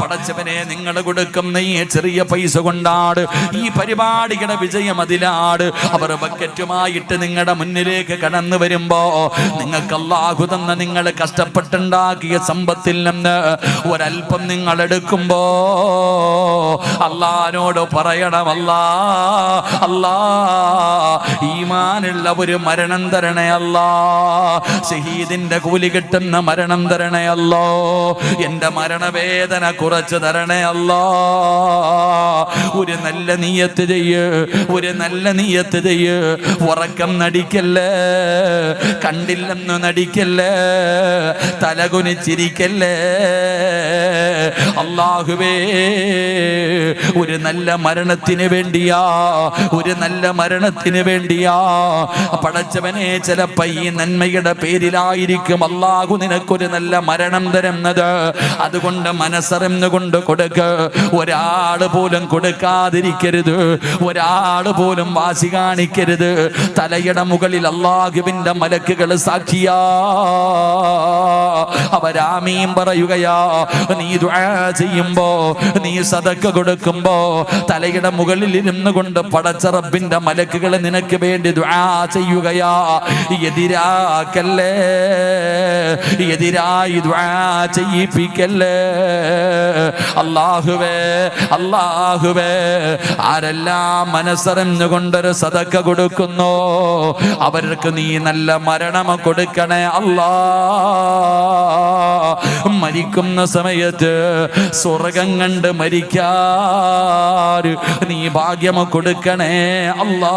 പടച്ചവനെ, നിങ്ങൾ കൊടുക്കുന്ന ഈ ചെറിയ പൈസ കൊണ്ടാണ് ഈ പരിപാടിയുടെ വിജയം. അതിലാണ് അവർ ബക്കറ്റുമായിട്ട് നിങ്ങളുടെ മുന്നിലേക്ക് കടന്നു വരുമ്പോ നിങ്ങൾക്ക് അല്ലാഹു തന്ന നിങ്ങൾ കഷ്ടപ്പെട്ടുണ്ടാക്കിയ സമ്പത്തിൽ നിന്ന് ഒരൽപ്പം നിങ്ങൾ എടുക്കുമ്പോ അല്ലാഹുവോട് പറയണം, അല്ലാ അല്ലാ ഈമാനുള്ള ഒരു മരണം തരണേ അല്ലാ. ഷഹീദിന്റെ കൂലി കിട്ടുന്ന മരണം തരണേ അല്ലാ. എന്റെ മരണവേദന കുറച്ച് തരണേ അല്ലാ. ഒരു നല്ല നിയ്യത്ത് ചെയ്യ്, ഒരു നല്ല നിയ്യത്ത് ചെയ്യ്. ഉറക്കം നടിക്കല്ലേ, കണ്ടില്ലെന്ന് നടിക്കല്ലേ, തലകുനിച്ചിരിക്കല്ലേ. അല്ലാഹുവേ, ഒരു നല്ല മരണത്തിന് വേണ്ടിയാ, ഒരു നല്ല മരണത്തിന് വേണ്ടിയാ. പടച്ചവനെ, ചിലപ്പോ ഈ നന്മയുടെ പേരിലായിരിക്കും അല്ലാഹു നിനക്കൊരു നല്ല മരണം തരുന്നത്. അതുകൊണ്ട് മനസ്സറിഞ്ഞുകൊണ്ട് കൊടുക്ക. ഒരാൾ പോലും കൊടുക്കാതിരിക്കരുത്, ഒരാൾ പോലും വാശി കാണിക്കരുത്. തലയുടെ മുകളിൽ അല്ലാഹുവിന്റെ മലക്കുകൾ സാക്ഷിയാ, അവരാമീൻ പറയുകയാ. നീ ദുആ ചെയ്യുമ്പോ, നീ സദഖ കൊടുക്കുമ്പോ തലയുടെ മുകളിൽ ഇരുന്നു കൊണ്ട് പടച്ച റബ്ബിന്റെ മലക്കുകൾ നിനക്ക് വേണ്ടി ദുആ ചെയ്യുകയാ. എതിരാക്കല്ലേ, എതിരായി ദുആ ചെയ്യിപ്പിക്കല്ലേ. അല്ലാഹുവേ, അല്ലാഹുവേ, ആരെല്ലാം മനസ്സറിഞ്ഞുകൊണ്ടൊരു സദഖ കൊടുക്കുന്നു അവർക്ക് നീ നല്ല മരണം കൊടുക്കണേ അല്ലാ. മരിക്കുന്ന സമയത്ത് സ്വർഗം കണ്ട് മരിക്കാൻ നീ ഭാഗ്യം കൊടുക്കണേ അല്ലാ.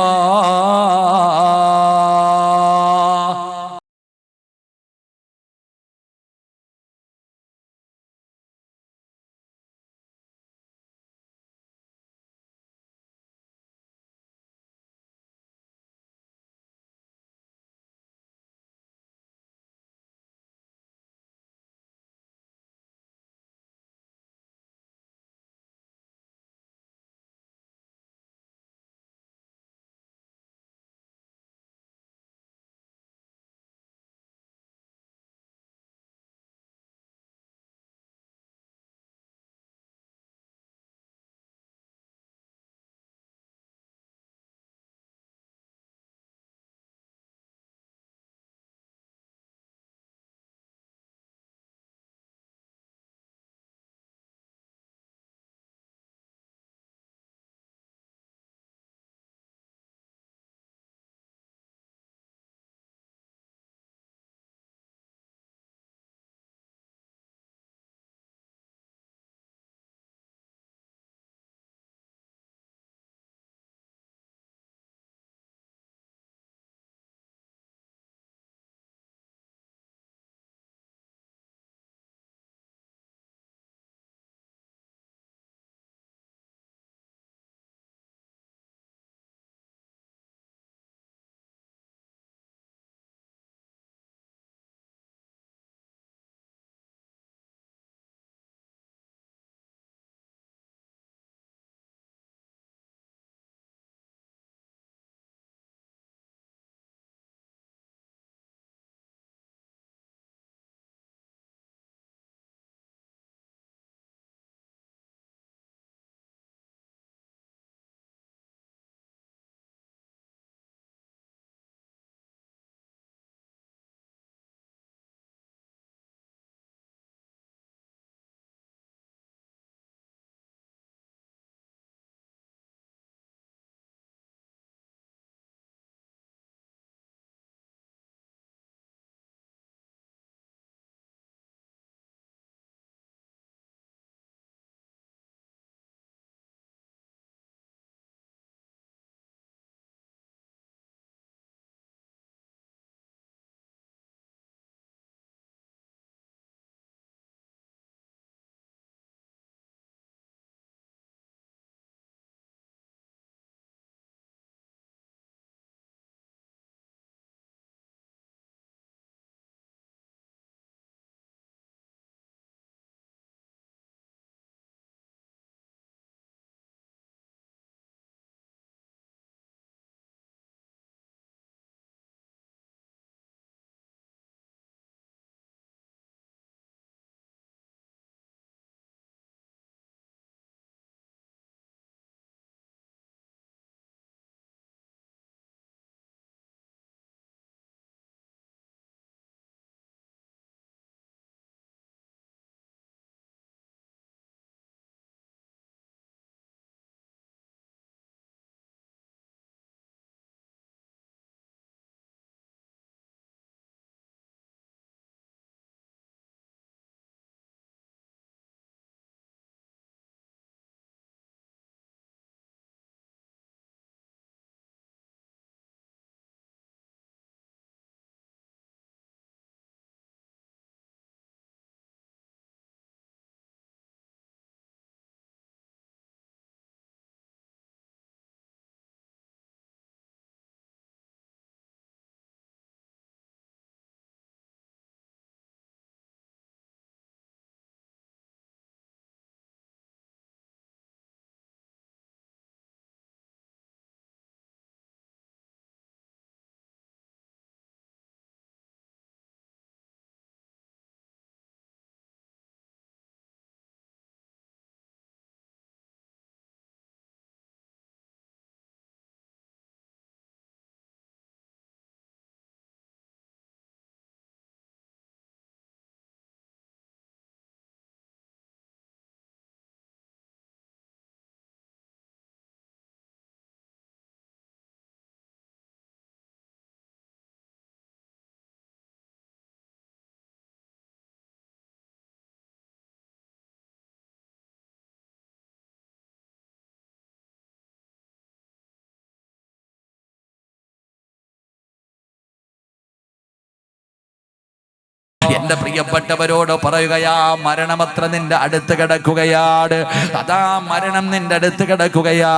എന്റെ പ്രിയപ്പെട്ടവരോട് പറയുകയാ, മരണമത്ര നിന്റെ അടുത്ത് കിടക്കുകയാണ്. അതാ മരണം നിന്റെ അടുത്ത് കിടക്കുകയാ.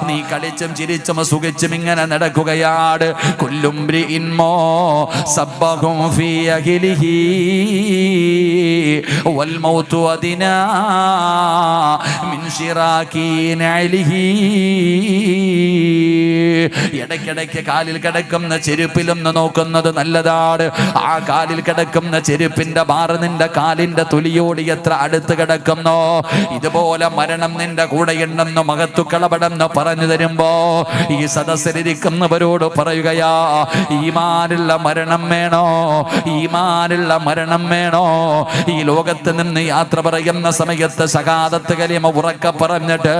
നീ കളിച്ചും ചിരിച്ചും സുഖിച്ചും ഇങ്ങനെ നടക്കുകയാണ്. കുല്ലും ബ്രിഇൻമോ സബ്ബഹും ഫീ അഖിലിഹി വൽ മൗതു അദിനാ മിൻ ശിറാകി നഅലിഹി. ഇടയ്ക്കിടയ്ക്ക് കാലിൽ കിടക്കുന്ന ചെരുപ്പിലൊന്ന് നോക്കുന്നത് നല്ലതാണ്. ആ കാലിൽ കിടക്കുന്ന ചെരുപ്പിന്റെ ബാറ് നിന്റെ കാലിന്റെ തൊലിയോട് എത്ര അടുത്ത് കിടക്കുന്നോ, ഇതുപോലെ മരണം നിന്റെ കൂടെയുണ്ടെന്ന് മഹത്തുക്കളപടെന്ന് പറഞ്ഞു തരുമ്പോ ഈ സദസ്സിലിരിക്കുന്നവരോട് പറയുകയാ, ഈമാനുള്ള മരണം വേണോ? ഈമാനുള്ള മരണം വേണോ? ഈ ലോകത്ത് നിന്ന് യാത്ര പറയുന്ന സമയത്ത് ശഹാദത്ത് കലിമ ഉറക്കെ പറഞ്ഞിട്ട്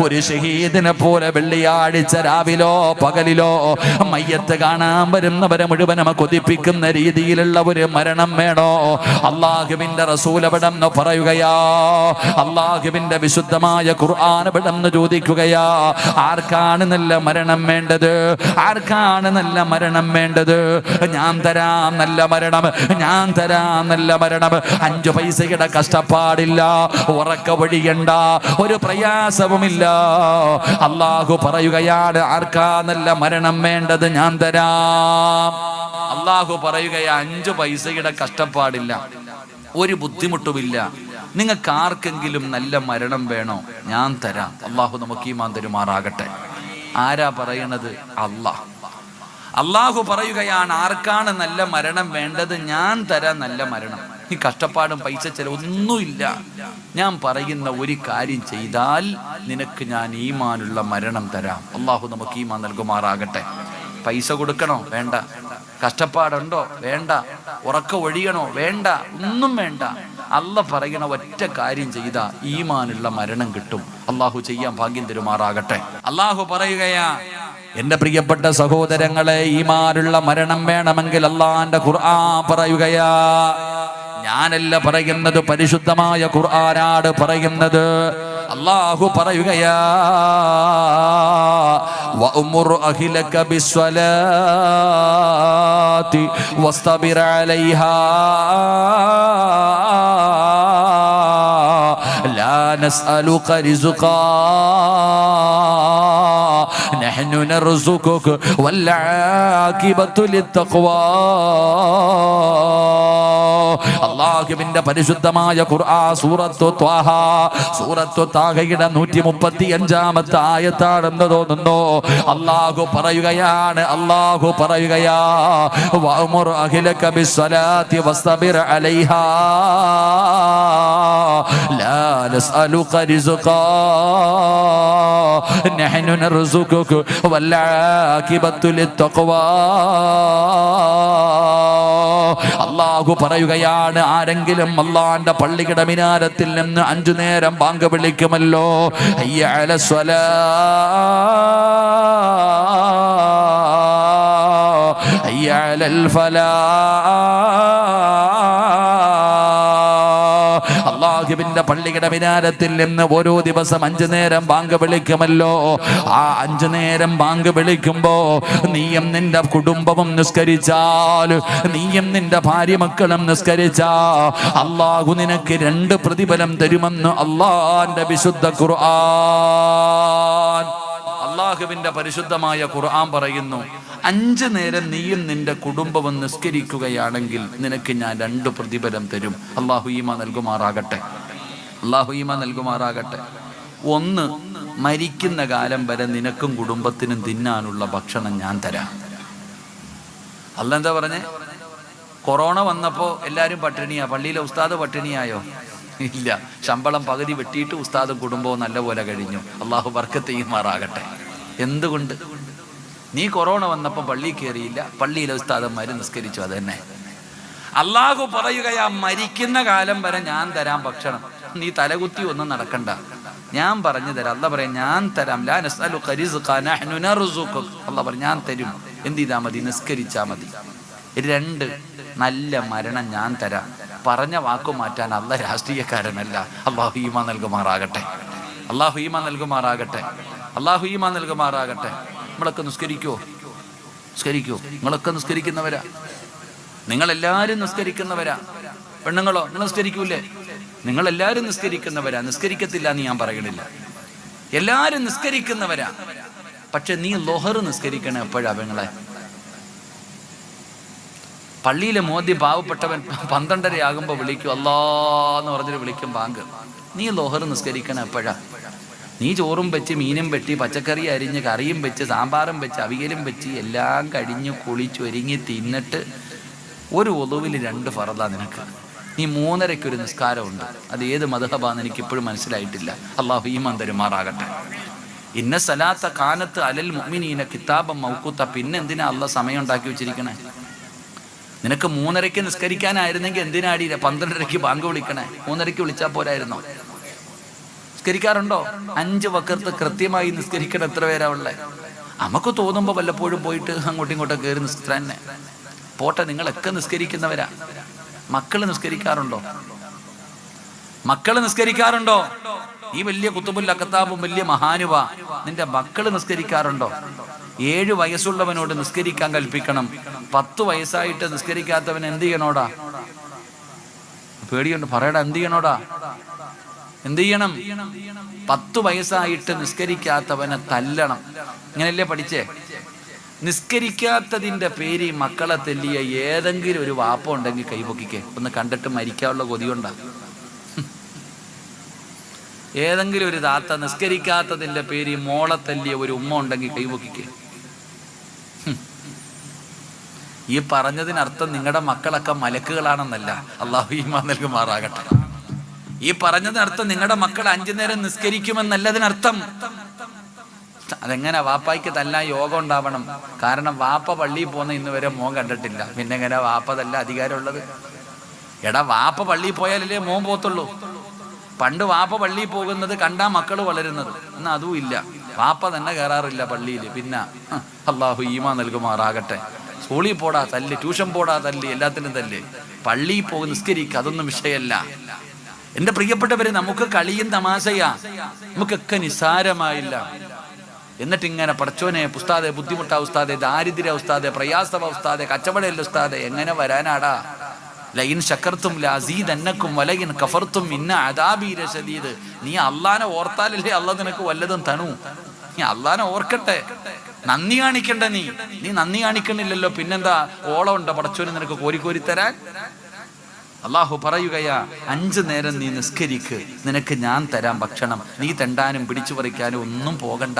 ഒരു ഷഹീദിനെ പോലെ വെള്ളിയാഴ്ച രാവിലോ പകലിലോ മയ്യത്ത് കാണാൻ വരുന്നവരെ മുഴുവനും കൊതിപ്പിക്കുന്ന രീതിയിലുള്ള ഒരു മരണം വേണോ? അള്ളാഹുവിന്റെ റസൂൽ എവിടെന്ന് പറയുകയാ, അള്ളാഹുവിന്റെ വിശുദ്ധമായ ഖുർആൻ എവിടെന്ന് ചോദിക്കുകയാ, ആർക്കാണ് നല്ല മരണം വേണ്ടത്? ആർക്കാണ് നല്ല മരണം വേണ്ടത്? ഞാൻ തരാം നല്ല മരണം, ഞാൻ തരാം നല്ല മരണം. 5 പൈസയുടെ കഷ്ടപ്പാടില്ല, ഉറക്ക വഴിയണ്ട, ഒരു പ്രയാസവുമില്ല. അള്ളാഹു പറയുകയാണ്, ആർക്കാ നല്ല മരണം വേണ്ടത്? ഞാൻ തരാം. അള്ളാഹു പറയുകയാ, 5 പൈസയുടെ കഷ്ടപ്പാടില്ല, ഒരു ബുദ്ധിമുട്ടുമില്ല. നിങ്ങൾക്ക് ആർക്കെങ്കിലും നല്ല മരണം വേണോ? ഞാൻ തരാം. അള്ളാഹു നമുക്ക് ഈമാൻ തരുമാറാകട്ടെ. ആരാ പറയണത്? അള്ളാഹ്. അള്ളാഹു പറയുകയാണ്, ആർക്കാണ് നല്ല മരണം വേണ്ടത്? ഞാൻ തരാം നല്ല മരണം. ഈ കഷ്ടപ്പാടും പൈസ ഒന്നുമില്ല. ഞാൻ പറയുന്ന ഒരു കാര്യം ചെയ്താൽ നിനക്ക് ഞാൻ ഈമാനുള്ള മരണം തരാം. അള്ളാഹു നമുക്ക് ഈമാൻ നൽകുമാറാകട്ടെ. പൈസ കൊടുക്കണോ? വേണ്ട. കഷ്ടപ്പാടുണ്ടോ? വേണ്ട. ഉറക്ക ഒഴിയണോ? വേണ്ട. ഒന്നും വേണ്ട. അള്ളാഹ് പറയണ ഒറ്റ കാര്യം ചെയ്താ ഈമാനുള്ള മരണം കിട്ടും. അള്ളാഹു ചെയ്യാൻ ഭാഗ്യം തരുമാറാകട്ടെ. അള്ളാഹു പറയുകയാ, എന്റെ പ്രിയപ്പെട്ട സഹോദരങ്ങളെ, ഈമാനുള്ള മരണം വേണമെങ്കിൽ അള്ളാന്റെ ഖുർആൻ പറയുകയാ. ഞാനല്ല പറയുന്നത്, പരിശുദ്ധമായ ഖുർആനാണ് പറയുന്നത്. അല്ലാഹു പറയുകയാ, വഅ്മുർ അഹ്ലക ബിസ്സലാത്തി വസ്തബിർ അലൈഹാ ലാ നസ്അലുക റിസ്ഖാ നഹ്നു നർസുകുക വൽ ആഖിബത്തു ലിത്തഖ്വാ. അല്ലാഹുവിന്റെ പരിശുദ്ധമായ ഖുർആൻ സൂറത്തു ത്വാഹ, സൂറത്തു താഹയുടെ 135-ാമത്തെ ആയത്താണെന്ന് തോന്നുന്നു. അല്ലാഹു പറയുകയാണ്, അല്ലാഹു പറയുകയാ, വഅ്മുർ അഹ്ലക ബിസ്സലാത്തി വസ്തബിർ അലൈഹാ ലാ നസ്അലുക റിസ്ഖാ നഹ്നു നർസുകുക വൽ ആഖിബത്തു ലിത്തഖ്വാ. അല്ലാഹു പറയുകയാണ്, ആരെങ്കിലും അല്ലാഹുവിന്റെ പള്ളിയുടെ മിനാരത്തിൽ നിന്ന് 5 നേരം ബാങ്ക് വിളിക്കുമല്ലോ, ഹയ്യ അലസ്സലാ ഹയ്യ അലൽ ഫലാ. അല്ലാഹുവിന്റെ പള്ളിയുടെ മിനാരത്തിൽ നിന്ന് ഓരോ ദിവസം 5 നേരം ബാങ്ക് വിളിക്കുമല്ലോ. ആ 5 നേരം ബാങ്ക് വിളിക്കുമ്പോ നീയും നിന്റെ കുടുംബവും നിസ്കരിച്ചാൽ, നീയും നിന്റെ ഭാര്യ മക്കളും നിസ്കരിച്ചാ അല്ലാഹു നിനക്ക് 2 പ്രതിഫലം തരുമെന്ന് അല്ലാഹുവിന്റെ വിശുദ്ധ ഖുർആൻ. അല്ലാഹുവിന്റെ പരിശുദ്ധമായ ഖുർആൻ പറയുന്നു, 5 നേരം നീയും നിന്റെ കുടുംബവും നിസ്കരിക്കുകയാണെങ്കിൽ നിനക്ക് ഞാൻ 2 പ്രതിഫലം തരും. അല്ലാഹു ഈമാൻ നൽകുമാറാകട്ടെ. അല്ലാഹു ഈമാൻ നൽകുമാറാകട്ടെ. 1, മരിക്കുന്ന കാലം വരെ നിനക്കും കുടുംബത്തിനും തിന്നാനുള്ള ഭക്ഷണം ഞാൻ തരാം. അല്ലാഹ് എന്താ പറഞ്ഞേ? കൊറോണ വന്നപ്പോൾ എല്ലാവരും പട്ടിണിയാ. പള്ളിയിലെ ഉസ്താദ് പട്ടിണിയായോ? ഇല്ല. ശമ്പളം പകുതി വെട്ടിയിട്ട് ഉസ്താദും കുടുംബവും നല്ലപോലെ കഴിഞ്ഞു. അള്ളാഹു ബർക്കത്ത് ചെയ്യുമാറാകട്ടെ. എന്തുകൊണ്ട്? നീ കൊറോണ വന്നപ്പോൾ പള്ളിയിൽ കയറിയില്ല, പള്ളിയിലെ ഉസ്താദന്മാർ നിസ്കരിച്ചു. അത് തന്നെ അള്ളാഹു പറയുകയാ, മരിക്കുന്ന കാലം വരെ ഞാൻ തരാം ഭക്ഷണം. നീ തലകുത്തി ഒന്നും നടക്കണ്ട, ഞാൻ പറഞ്ഞു തരാം. അള്ളാഹ് പറയാം, ഞാൻ തരാം. ലാ നസ്അലുക റിസ്ഖാ നഹ്നു നർസുകുക. അള്ളാഹ് പറയും, ഞാൻ തരും. എന്ത് ചെയ്താൽ മതി? നിസ്കരിച്ചാൽ മതി. 2, നല്ല മരണം ഞാൻ തരാം. പറഞ്ഞ വാക്കു മാറ്റാൻ അള്ളാഹ് രാഷ്ട്രീയക്കാരനല്ല. അള്ളാഹു ഈമാൻ നൽകുമാറാകട്ടെ. അള്ളാഹു ഈമാൻ നൽകുമാറാകട്ടെ. അള്ളാഹു ഈമാൻ നൽകുമാറാകട്ടെ. നമ്മളൊക്കെ നിസ്കരിക്കുവോ? നിങ്ങളൊക്കെ നിസ്കരിക്കുന്നവരാ, നിങ്ങളെല്ലാവരും നിസ്കരിക്കുന്നവരാ. പെണ്ണുങ്ങളോ നിങ്ങൾ നിസ്കരിക്കൂലേ? നിങ്ങളെല്ലാവരും നിസ്കരിക്കുന്നവരാ, നിസ്കരിക്കത്തില്ല എന്ന് ഞാൻ പറയണില്ല, എല്ലാവരും നിസ്കരിക്കുന്നവരാ. പക്ഷെ നീ ലൊഹർ നിസ്കരിക്കണേ എപ്പോഴാ പെങ്ങളെ? പള്ളിയിലെ മോദി പാവപ്പെട്ടവൻ 12:30 ആകുമ്പോൾ വിളിക്കും, അല്ലാന്ന് പറഞ്ഞിട്ട് വിളിക്കും ബാങ്ക്. നീ ലൊഹർ നിസ്കരിക്കണം എപ്പോഴാ? നീ ചോറും വെച്ച് മീനും വെട്ടി പച്ചക്കറി അരിഞ്ഞ് കറിയും വെച്ച് സാമ്പാറും വെച്ച് അവിയലും വെച്ച് എല്ലാം കഴിഞ്ഞ് കുളിച്ച് ഒരുങ്ങി തിന്നിട്ട് ഒരു ഒളുവിൽ 2 ഫറദാ നിനക്ക്. നീ 3:30 ഒരു നിസ്കാരമുണ്ട്. അത് ഏത് മദ്ഹബാന്ന് എനിക്ക് ഇപ്പോഴും മനസ്സിലായിട്ടില്ല. അള്ളാഹു ഈമാൻ തരുമാറാകട്ടെ. ഇന്ന സലാത്ത കാനത്ത് അലൽ മുഅ്മിനീന കിതാബം മൗഖൂത്ത. പിന്നെ എന്തിനാ അള്ളാഹ് സമയം ഉണ്ടാക്കി വെച്ചിരിക്കണേ? നിനക്ക് 3:30 നിസ്കരിക്കാനായിരുന്നെങ്കിൽ എന്തിനാടി 12:30 ബാങ്ക് വിളിക്കണേ? 3:30 വിളിച്ചാൽ പോരായിരുന്നോ? നിസ്കരിക്കാറുണ്ടോ? 5 വഖത്ത് കൃത്യമായി നിസ്കരിക്കണം. എത്ര പേരാ ഉള്ളേ? നമുക്ക് തോന്നുമ്പോൾ വല്ലപ്പോഴും പോയിട്ട് അങ്ങോട്ടും ഇങ്ങോട്ടും കയറി നിസ്കരിക്കാൻ തന്നെ പോട്ടെ. നിങ്ങളൊക്കെ നിസ്കരിക്കുന്നവരാ. മക്കള് നിസ്കരിക്കാറുണ്ടോ? മക്കള് നിസ്കരിക്കാറുണ്ടോ? ഈ വലിയ കുത്തുബുൽ അഖ്താബും വലിയ മഹാനുവാ, നിന്റെ മക്കള് നിസ്കരിക്കാറുണ്ടോ? 7 വയസ്സുള്ളവനോട് നിസ്കരിക്കാൻ കൽപ്പിക്കണം. 10 വയസ്സായിട്ട് നിസ്കരിക്കാത്തവൻ എന്ത് ചെയ്യണോടാ? പേടിയുണ്ട്, പറയടാ, എന്ത് ചെയ്യണോടാ? എന്ത് ചെയ്യണം? 10 വയസ്സായിട്ട് നിസ്കരിക്കാത്തവനെ തല്ലണം. ഇങ്ങനെയല്ലേ പഠിച്ചേ? നിസ്കരിക്കാത്തതിന്റെ പേര് മക്കളെ തെല്ലിയ ഏതെങ്കിലും ഒരു വാപ്പ ഉണ്ടെങ്കിൽ കൈപൊക്കിക്കേ. ഒന്ന് കണ്ടിട്ട് മരിക്കാനുള്ള കൊതിയുണ്ടാ? ഏതെങ്കിലും ഒരു താത്ത നിസ്കരിക്കാത്തതിന്റെ പേര് മോളെ തല്ലിയ ഒരു ഉമ്മ ഉണ്ടെങ്കിൽ കൈപൊക്കിക്കേ. ഈ പറഞ്ഞതിനർത്ഥം നിങ്ങളുടെ മക്കളൊക്കെ മലക്കുകളാണെന്നല്ല. അള്ളാഹു ഈമാൻ നൽകുമാറാകട്ടെ. ഈ പറഞ്ഞതിനർത്ഥം നിങ്ങളുടെ മക്കൾ 5 നേരം നിസ്കരിക്കുമെന്നല്ലതിനർത്ഥം. അതെങ്ങനെ? വാപ്പായ്ക്ക് തല്ലാൻ യോഗം ഉണ്ടാവണം. കാരണം വാപ്പ പള്ളിയിൽ പോകുന്ന ഇന്ന് വരെ മോൻ കണ്ടിട്ടില്ല. പിന്നെ എങ്ങനെ വാപ്പ തല്ല അധികാരമുള്ളത്? എടാ, വാപ്പ പള്ളിയിൽ പോയാലല്ലേ മോൻ പോകത്തുള്ളൂ. പണ്ട് വാപ്പ പള്ളിയിൽ പോകുന്നത് കണ്ടാ മക്കൾ വളരുന്നത്. എന്നാൽ അതും ഇല്ല, വാപ്പ തന്നെ കയറാറില്ല പള്ളിയിൽ. പിന്നെ അള്ളാഹു ഈമാൻ നൽകുമാറാകട്ടെ. സ്കൂളിൽ പോടാ തല്ല്, ട്യൂഷൻ പോടാ തല്ല്, എല്ലാത്തിനും തല്ല്. പള്ളിയിൽ പോയി നിസ്കരിക്കുക, അതൊന്നും വിഷയമല്ല. എന്റെ പ്രിയപ്പെട്ടവര്, നമുക്ക് കളിയും തമാശയാ, നമുക്കൊക്കെ നിസ്സാരമായില്ല. എന്നിട്ട് ഇങ്ങനെ പടച്ചോനെ ഉസ്താദെ, ബുദ്ധിമുട്ടാ ഉസ്താദെ, ദാരിദ്ര്യ ഉസ്താദെ, പ്രയാസവ ഉസ്താദെ, കച്ചവടയല്ല ഉസ്താദെ, എങ്ങനെ വരാനാടാ? ലഇൻ ശകർത്തും ലഅസീദന്നകും വലഇൻ കഫർത്തും ഇന്ന അദാബി ലശദീദ്. നീ അള്ളാനെ ഓർത്താലല്ലേ അള്ളാഹ് നിനക്ക് വല്ലതും തനു. നീ അള്ളാനെ ഓർക്കട്ടെ, നന്ദി കാണിക്കണ്ട. നീ നന്ദി കാണിക്കണില്ലല്ലോ, പിന്നെന്താ ഓളം ഉണ്ടോ പടച്ചോനെ നിനക്ക് കോരി തരാൻ? അള്ളാഹു പറയുകയാ, 5 നേരം നീ നിസ്കരിക്ക്, നിനക്ക് ഞാൻ തരാം ഭക്ഷണം. നീ തെണ്ടാനും പിടിച്ചു പറിക്കാനും ഒന്നും പോകണ്ട.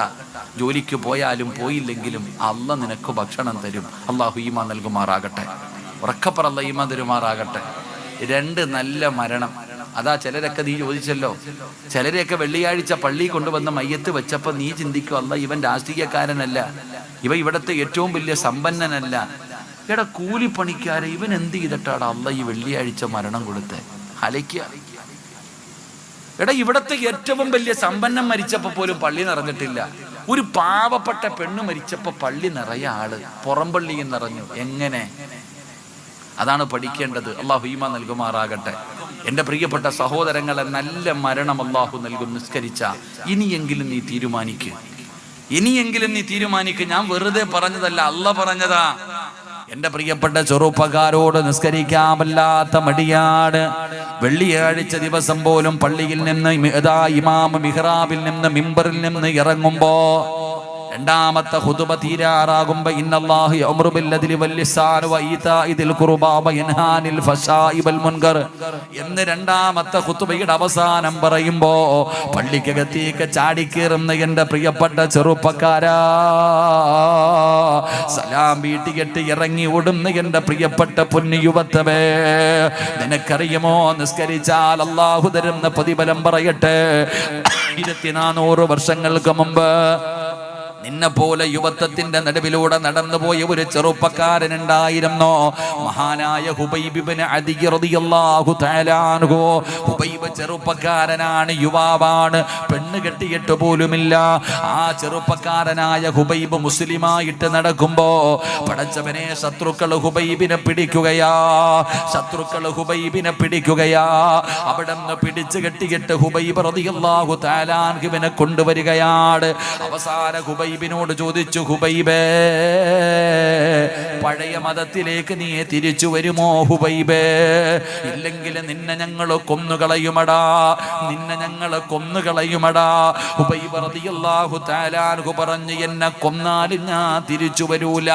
ജോലിക്ക് പോയാലും പോയില്ലെങ്കിലും അള്ളാഹ് നിനക്ക് ഭക്ഷണം തരും. അള്ളാഹു ഈമാൻ നൽകുമാറാകട്ടെ. ഉറക്കപ്പറല്ല ഈമാൻ തരുമാറാകട്ടെ. 2 നല്ല മരണം. അതാ ചിലരൊക്കെ നീ ചോദിച്ചല്ലോ, ചിലരെയൊക്കെ വെള്ളിയാഴ്ച പള്ളിയിൽ കൊണ്ടുവന്ന് മയ്യത്ത് വെച്ചപ്പോൾ നീ ചിന്തിക്കും, അല്ല ഇവൻ രാഷ്ട്രീയക്കാരനല്ല, ഇവിടത്തെ ഏറ്റവും വലിയ സമ്പന്നനല്ല. എടാ, കൂലിപ്പണിക്കാരെ ഇവൻ എന്ത് ചെയ്തിട്ടാണ് അല്ല ഈ വെള്ളിയാഴ്ച മരണം കൊടുത്തേ? അലയ്ക്കുക. എടാ, ഇവിടത്തെ ഏറ്റവും വലിയ സമ്പന്നം മരിച്ചപ്പോ പോലും പള്ളി നിറഞ്ഞിട്ടില്ല. ഒരു പാവപ്പെട്ട പെണ്ണ് മരിച്ചപ്പോ പള്ളി നിറയെ ആള്, പുറംപള്ളിയും നിറഞ്ഞു. എങ്ങനെ? അതാണ് പഠിക്കേണ്ടത്. അള്ളാഹു ഈമാൻ നൽകുമാറാകട്ടെ. എൻ്റെ പ്രിയപ്പെട്ട സഹോദരങ്ങളെ, നല്ല മരണം അള്ളാഹു നൽകും നിസ്കരിച്ച. ഇനിയെങ്കിലും നീ തീരുമാനിക്ക്. ഞാൻ വെറുതെ പറഞ്ഞതല്ല, അള്ളാഹ് പറഞ്ഞതാ. എന്റെ പ്രിയപ്പെട്ട ചെറുപ്പക്കാരോട് നിസ്കരിക്കാമല്ലാത്ത മടിയാണ്. വെള്ളിയാഴ്ച ദിവസം പോലും പള്ളിയിൽ നിന്ന് ഇമാം മിഹ്റാബിൽ നിന്ന് മിമ്പറിൽ നിന്ന് ഇറങ്ങുമ്പോ രണ്ടാമത്തെ ഖുതുബ തീരാറാകുമ്പോ ഇന്നല്ലാഹു യഅ്മുറു ബിൽ-അദ്ലി വൽ-ഇഹ്സാനി വ-ഈതാഇ ദിൽ ഖുർബാ വ-യൻഹാ അനിൽ ഫഹ്ശാഇ വൽ-മുൻകർ എന്ന് രണ്ടാമത്തെ ഖുതുബയുടെ അവസാനം പറയുമ്പോ പള്ളിക്കകത്തേക്ക് ചാടിക്കേറുന്ന എൻ്റെ പ്രിയപ്പെട്ട ചെറുപ്പക്കാരാ, സലാം വീട്ടിക്കെട്ട് ഇറങ്ങി ഓടുന്ന എൻ്റെ പ്രിയപ്പെട്ട പൊന്നു യുവത്വമേ, നിനക്കറിയുമോ നിസ്കരിച്ചാൽ അല്ലാഹു തരുന്ന പ്രതിഫലം പറയട്ടെ. 1400 വർഷങ്ങൾക്ക് മുമ്പ് നിന്നെ പോലെ യുവത്വത്തിന്റെ നടുവിലൂടെ നടന്നുപോയ ഒരു ചെറുപ്പക്കാരനുണ്ടായിരുന്നു. മഹാനായ ഹുബൈബ് ഇബ്നു അദി റളിയല്ലാഹു തആല അൻഹു. ഹുബൈബ് ചെറുപ്പക്കാരനാണ്, യുവാവാണ്, പെണ്ണ് കെട്ടിയിട്ട് പോലുമില്ല. ആ ചെറുപ്പക്കാരനായ ഹുബൈബ് മുസ്ലിമായിട്ട് നടക്കുമ്പോ പടച്ചവനെ ശത്രുക്കൾ ഹുബൈബിനെ പിടിക്കുകയാ. അവിടെ നിന്ന് പിടിച്ചു കെട്ടിയിട്ട് ഹുബൈബ് റളിയല്ലാഹു തആല അൻഹുവിനെ കൊണ്ടുവരികയാണ്. അവസാന ഹുബൈബിനോട് ചോദിച്ചു, ഹുബൈബേ പഴയ മതത്തിലേക്ക് നീ തിരിച്ചു വരുമോ ഹുബൈബേ? ഇല്ലെങ്കിൽ നിന്നെ ഞങ്ങൾ കൊന്നുകളയുമടാ, നിന്നെ ഞങ്ങൾ കൊന്നുകളയുമടാ. ഹുബൈബ് റളിയല്ലാഹു തആല അൻഹു പറഞ്ഞു, എന്നെ കൊന്നാലും ഞാൻ തിരിച്ചു വരൂല.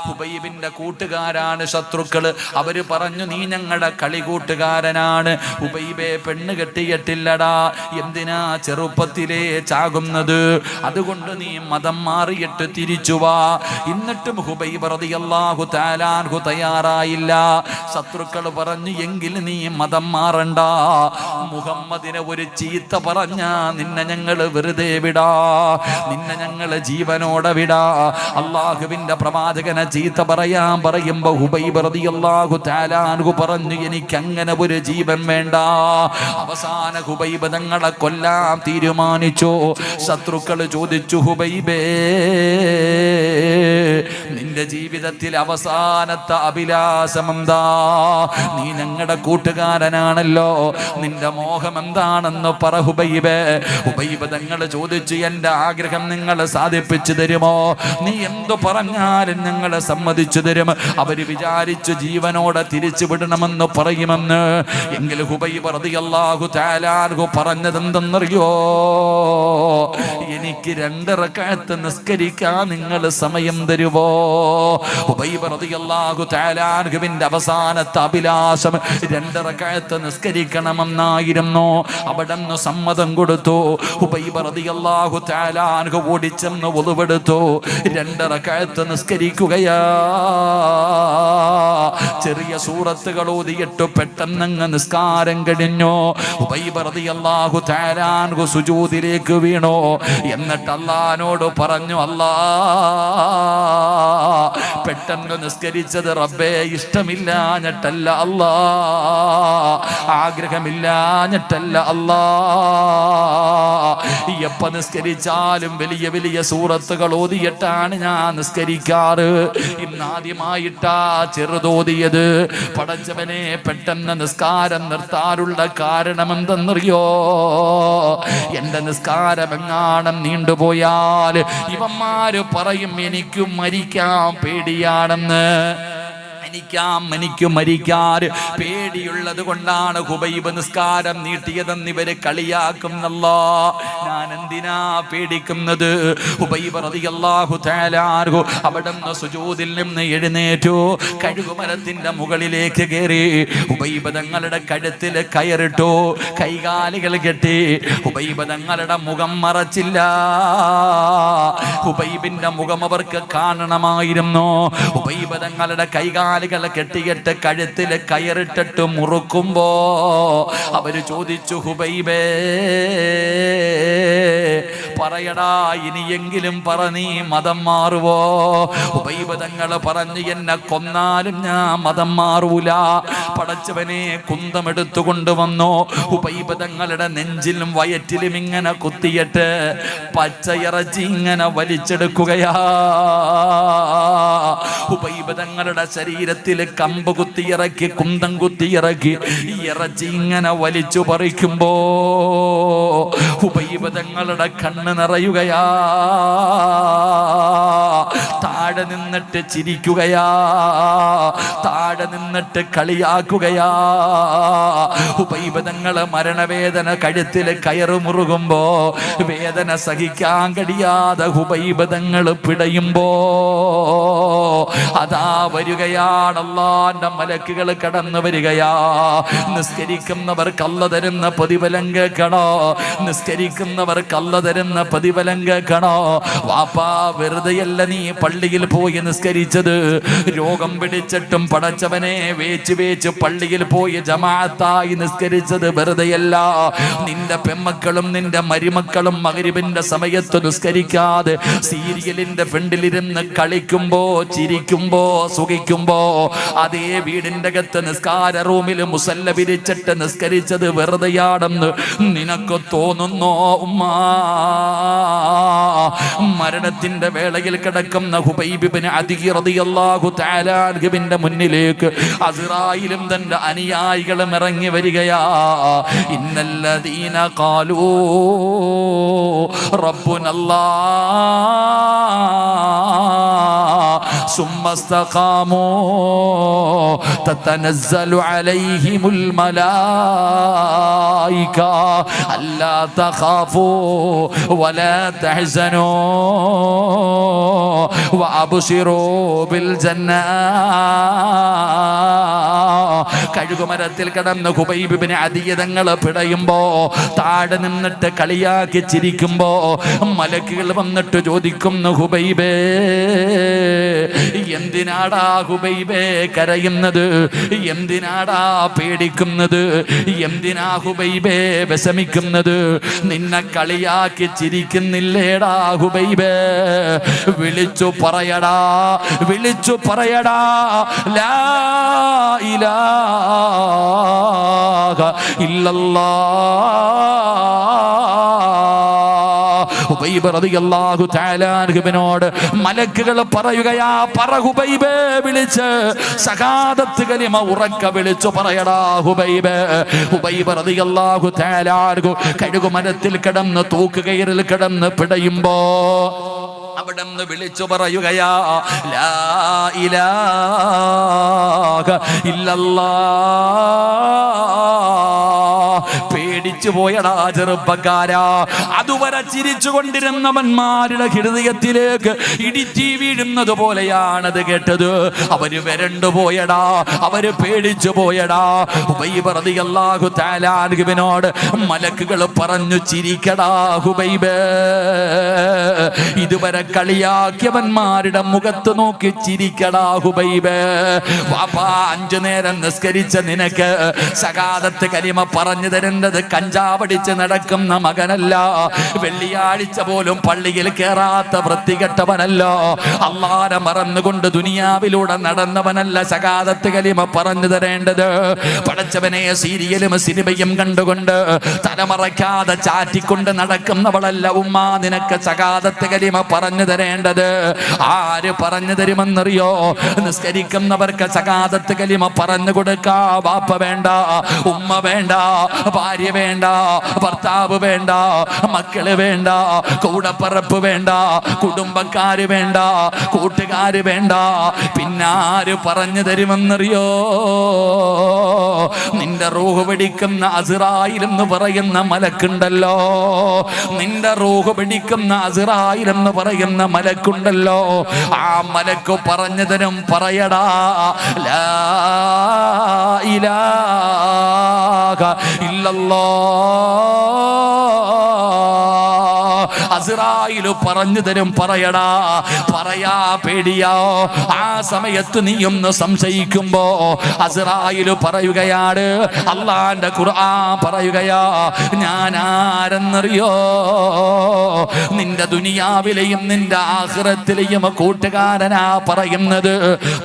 ഹുബൈബിന്റെ കൂട്ടുകാരാണ് ശത്രുക്കള്. അവര് പറഞ്ഞു, നീ ഞങ്ങളുടെ കളികൂട്ടുകാരനാണ്. ഹുബൈബെ പെണ്ണ് കെട്ടിയിട്ടില്ലടാ, എന്തിനാ ചെറുപ്പത്തിലേ ചാകുന്നത്? അതുകൊണ്ട് നീ മതം മാറിയിട്ട് തിരിച്ചു വാ. എന്നിട്ടും ഹുബൈബ് റളിയല്ലാഹു തആല അൻഹു തയ്യാറായില്ല. ശത്രുക്കൾ പറഞ്ഞു, എങ്കിൽ നീ മതം മാറണ്ട. മുഹമ്മദിനെ ഒരു ചീത്ത പറഞ്ഞാ നിന്നെ ഞങ്ങൾ വെറുതെ വിടാ, നിന്നെ ഞങ്ങൾ ജീവനോടെ വിടാ. അള്ളാഹുവിന്റെ പ്രവാചകനെ ചീത്ത പറയാൻ പറയുമ്പോ ഹുബൈബ് റളിയല്ലാഹു തആല അൻഹു പറഞ്ഞു, എനിക്ക് അങ്ങനെ ഒരു ജീവൻ വേണ്ട. അവസാന ഹുബൈബ് തങ്ങളെ കൊല്ലാൻ തീരുമാനിച്ചു. ശത്രുക്കൾ ചോദിച്ചു, ഹുബൈബേ നിന്റെ ജീവിതത്തിൽ അവസാനത്തെ അഭിലാഷം എന്താ? നീ ഞങ്ങളുടെ കൂട്ടുകാരനാണല്ലോ, നിന്റെ മോഹം എന്താണെന്ന് പറ ഹുബൈബേ. ഹുബൈബ് തങ്ങൾ ചോദിച്ചു, എന്റെ ആഗ്രഹം നിങ്ങൾ സാധിപ്പിച്ചു തരുമോ? നീ എന്തു പറഞ്ഞാലും ഞങ്ങൾ സമ്മതിച്ചു തരും. അവര് വിചാരിച്ചു ജീവനോടെ തിരിച്ചു വിടണമെന്ന് പറയുമെന്ന്. എങ്കിൽ ഹുബൈബ് റളിയല്ലാഹു തആല അൻഹു പറഞ്ഞതെന്തെന്നറിയോ? എനിക്ക് 2 റക്അത്ത് നിസ്കരിക്കാൻ നിങ്ങൾ സമയം തരുമോ? ഹുബൈബ് റളിയല്ലാഹു തആല അൻഹുവിന്റെ അവസാനത്തെ അഭിലാഷം 2 റക്അത്ത് നിസ്കരിക്കണമെന്നായിരുന്നു. അവിടെ നിന്ന് സമ്മതം കൊടുത്തു. ഹുബൈബ് റളിയല്ലാഹു തആല അൻഹു ഓടിച്ചെന്ന് വുളുവെടുത്തു. 2 റക്അത്ത് നിസ്കരിക്കുകയാ. ചെറിയ സൂറത്തുകൾ ഓതിയിട്ട് പെട്ടെന്നങ്ങ് നിസ്കാരം കഴിഞ്ഞു. ഹുബൈബ് റളിയല്ലാഹു തആല അൻഹു സുജൂദിലേക്ക് വീണു. എന്നിട്ട് അല്ലാഹുവോട് പറഞ്ഞു, അല്ലാ, പെട്ടെന്ന് നിസ്കരിച്ചത് റബ്ബേ ഇഷ്ടമില്ലാഞ്ഞിട്ടല്ല അല്ലാ, ആഗ്രഹമില്ലാഞ്ഞിട്ടല്ല അല്ലാ. എപ്പ നിസ്കരിച്ചാലും വലിയ വലിയ സൂറത്തുകൾ ഓതിയിട്ടാണ് ഞാൻ നിസ്കരിക്കാറ്. ഇന്നാദ്യമായിട്ടാ ചെറുതോതിയത്. പടച്ചവനെ, പെട്ടെന്ന് നിസ്കാരം നിർത്താനുള്ള കാരണം എന്തെന്നറിയോ? എന്റെ നിസ്കാരം എങ്ങാനും നീണ്ടുപോയാൽ ഇവന്മാര് പറയും എനിക്ക് മരിക്കാൻ പേടിയാണെന്ന്. എനിക്ക് മരിക്കാൻ പേടിയുള്ളത് കൊണ്ടാണ് ഹുബൈബ് നിസ്കാരം നീട്ടിയതെന്ന് ഇവര് കളിയാക്കുന്നല്ലോ. ഞാൻ എന്തിനാ പേടിക്കുന്നത്? ഹുബൈബ് റളിയല്ലാഹു തആല അൻഹു അവിടുന്ന് സുജൂദിൽ നിന്ന് എഴുന്നേറ്റു. കഴുകുമരത്തിന്റെ മുകളിലേക്ക് കയറി ഹുബൈബ് തങ്ങളുടെ കഴുത്തിൽ കയറിട്ടു. കൈകാലുകൾ കെട്ടി. ഹുബൈബ് തങ്ങളുടെ മുഖം മറച്ചില്ല. ഹുബൈബിന്റെ മുഖം അവർക്ക് കാണണമായിരുന്നു. ഹുബൈബ് തങ്ങളുടെ കൈകാലുകളെ കെട്ടിയിട്ട് കഴുത്തിൽ കയറിട്ടിട്ട് മുറുക്കുമ്പോ അവര് ചോദിച്ചു, ഹുബൈബേ പറയടാ, ഇനിയെങ്കിലും പറ, നീ മതം മാറുവോ? ഹുബൈബ് തങ്ങൾ പറഞ്ഞു, എന്നെ കൊന്നാലും ഞാൻ മതം മാറൂല. പടച്ചവനെ, കുന്തമെടുത്തു കൊണ്ടുവന്നു. ഹുബൈബ് തങ്ങളുടെ നെഞ്ചിലും വയറ്റിലും ഇങ്ങനെ കുത്തിയിട്ട് പച്ചയിറച്ചി ഇങ്ങനെ വലിച്ചെടുക്കുകയാ. ഹുബൈബ് തങ്ങളുടെ ശരീരത്തിൽ കമ്പ് കുത്തിയിറക്കി, കുന്തം കുത്തിയിറക്കി ഈ ഇറച്ചി ഇങ്ങനെ വലിച്ചു പറിക്കുമ്പോ ഹുബൈബ് തങ്ങളുടെ കണ്ണ് നിറയുകയാ. താഴെ നിന്നിട്ട് ചിരിക്കുകയാ, താഴെ നിന്നിട്ട് കളിയാക്കുകയാ. ഹുബൈബ് തങ്ങള് മരണവേദന കഴുത്തിൽ കയറ് മുറുകുമ്പോ വേദന സഹിക്കാൻ കഴിയാതെ ഹുബൈബ് തങ്ങള് പിടയുമ്പോ അതാ വരികയാണ് അല്ലാഹുവിന്റെ മലക്കുകൾ കടന്നു വരികയാ. നിസ്കരിക്കുന്നവർക്ക് അല്ലാഹു തരുന്ന പ്രതിഫലം കേൾക്കണോ? നിസ്കരിക്കുന്നവർക്ക് അല്ലാഹു തരുന്ന പ്രതിഫലം കേൾക്കണോ? വാപ്പാ, വെറുതെയല്ല നീ പള്ളിയിൽ പോയി നിസ്കരിച്ചത്. രോഗം പിടിച്ചിട്ടും പടച്ചവനെ വേച്ച് വേച്ച് പള്ളിയിൽ പോയി ജമാഅത്തായി നിസ്കരിച്ചത് വെറുതെയല്ല. നിന്റെ പെമ്മക്കളും നിന്റെ മരുമക്കളും മഗ്രിബിന്റെ സമയത്ത് നിസ്കരിക്കാതെ സീരിയലിന്റെ ഫ്രണ്ടിലിരുന്ന് കളിക്കുമ്പോ, ചിരിക്കുമ്പോ, സുഖിക്കുമ്പോ അതേ വീടിന്റെ അകത്ത് നിസ്കാര റൂമിൽ മുസല്ല വിരിച്ചിട്ട് നിസ്കരിച്ചത് വെറുതെയാണെന്ന് നിനക്ക് തോന്നുന്നോ ഉമ്മാ? മരണത്തിന്റെ വേളയിൽ കിടക്കുന്ന ഹുബൈബ് ഇബ്നു അദി റളിയല്ലാഹു തആല അൻഹുവിന്റെ മുന്നിലേക്ക് അസ്റായിലും തന്റെ അനുയായികളും ഇറങ്ങി വരികയാ. ഇന്നല്ലദീന ഖാലൂ റബ്ബുനല്ലാഹ് സുമ്മസ്തഖാമൂ തതനസ്സലു അലൈഹിമുൽ മലായിക അല്ലാ തഖാഫൂ വലാ തഹ്സനൂ വഅബ്ശിറൂ ബിൽ ജന്ന. കഴുകുമരത്തിൽ കിടന്ന് ഖുബൈബ് ഇബ്നു അദിയ്യ തങ്ങൾ പിടയുമ്പോ താഴെ നിന്നിട്ട് കളിയാക്കി ചിരിക്കുമ്പോ മലക്കുകൾ വന്നിട്ട് ചോദിക്കുന്നു, ഖുബൈബേ എന്തിനാടാ ഖുബൈബേ കരയുന്നത്? എന്തിനാടാ പേടിക്കുന്നത്? എന്തിനാ ഖുബൈബേ വിഷമിക്കുന്നത്? നിന്നെ കളിയാക്കി ചിരിക്കുന്നില്ലേടാ ഖുബൈബേ? വിളിച്ചു പറയടാ, വിളിച്ചു പറയടാ, ലാ ഇലാഹ ഇല്ലല്ലാഹ്. ഖുബൈബ് റളിയല്ലാഹു തആല അൻഹുവിനോട് മലക്കുകൾ പറയുകയാ, പറ ഖുബൈബേ, വിളിച്ച് ശഹാദത്ത് കലിമ ഉറക്കെ വിളിച്ചു പറയടാ ഖുബൈബേ. ഖുബൈബ് റളിയല്ലാഹു തആല അൻഹു കഴുകുമരത്തിൽ കിടന്ന് തൂക്കുകയറിൽ കിടന്ന് പിടയുമ്പോ അവിടെ നിന്ന് വിളിച്ചു പറയുകയാ, ലാ ഇലാഹ ഇല്ലല്ലാഹ്. പേടിച്ചു പോയടാ ചെറുപ്പക്കാരാ. അതുവരെ ചിരിച്ചുകൊണ്ടിരുന്നവന്മാരുടെ ഹൃദയത്തിലേക്ക് ഇടിച്ചി വീഴുന്നത് പോലെയാണത് കേട്ടത്. അവര് വരണ്ടു പോയടാ, അവര് പേടിച്ചു പോയടാ. ഖുബൈബ് റളിയല്ലാഹു തആല അൻഹുവിനോട് മലക്കുകൾ പറഞ്ഞു, ചിരിക്കടാ ഖുബൈബേ. ഇതുവരെ കളിയാക്കിയവന്മാരുടെ മുഖത്ത് നോക്കി ചിരിക്കടാ ഖുബൈബേ. വാപ്പാ, 5 നേരം നിസ്കരിച്ച നിനക്ക് ശഹാദത്ത് കലിമ പറഞ്ഞു തരുന്നത് കഞ്ചാവടിച്ച് നടക്കുന്ന മകനല്ല, വെള്ളിയാഴ്ച പോലും പള്ളിയിൽ കേറാത്ത വൃത്തികെട്ടവനല്ല, അല്ലാഹനെ മറന്നുകൊണ്ട് ദുനിയാവിലൂടെ നടന്നവനല്ല ശഹാദത്ത് കലിമ പറഞ്ഞു തരേണ്ടത്. പടച്ചവനെ സീരിയലും സിനിമയും കണ്ടുകൊണ്ട് തലമറയ്ക്കാതെ ചാറ്റിക്കൊണ്ട് നടക്കുന്നവളല്ല ഉമ്മ നിനക്ക് ശഹാദത്ത് കലിമ പറഞ്ഞു തരേണ്ടത്. ആര് പറഞ്ഞു തരുമെന്നറിയോ? നിസ്കരിക്കുന്നവർക്ക് ശഹാദത്ത് കലിമ പറഞ്ഞു കൊടുക്കാ ബാപ്പ വേണ്ട, ഉമ്മ വേണ്ട, ഭാര്യ വേണ്ട, ഭർത്താവ് വേണ്ട, മക്കള് വേണ്ട, കൂടപ്പറപ്പ് വേണ്ട, കുടുംബക്കാര് വേണ്ട, കൂട്ടുകാര് വേണ്ട. പിന്നാര് പറഞ്ഞു തരുമെന്നറിയോ? നിന്റെ റൂഹ് പിടിക്കുന്ന അസ്റായിൽ എന്ന് പറയുന്ന മലക്കുണ്ടല്ലോ, നിന്റെ റൂഹ് പിടിക്കുന്ന അസ്റായിൽ എന്ന് പറയുന്ന മലക്കുണ്ടല്ലോ, ആ മലക്ക് പറഞ്ഞു തരും. പറയടാ, ലാ ഇലാഹ ഇല്ലല്ലാഹ്. അസ്റായില് പറഞ്ഞു തരും. പറയടാ, പറയാ പേടിയോ? ആ സമയത്ത് നീ ഒന്ന് സംശയിക്കുമ്പോ അസ്റായില് പറയുകയാണ്, അള്ളാന്റെ ഖുർആൻ പറയുകയാ, ഞാൻ ആരെന്നറിയോ? നിന്റെ ദുനിയാവിലെയും നിന്റെ ആഖിറത്തിലെയും കൂട്ടുകാരനാ പറയുന്നത്.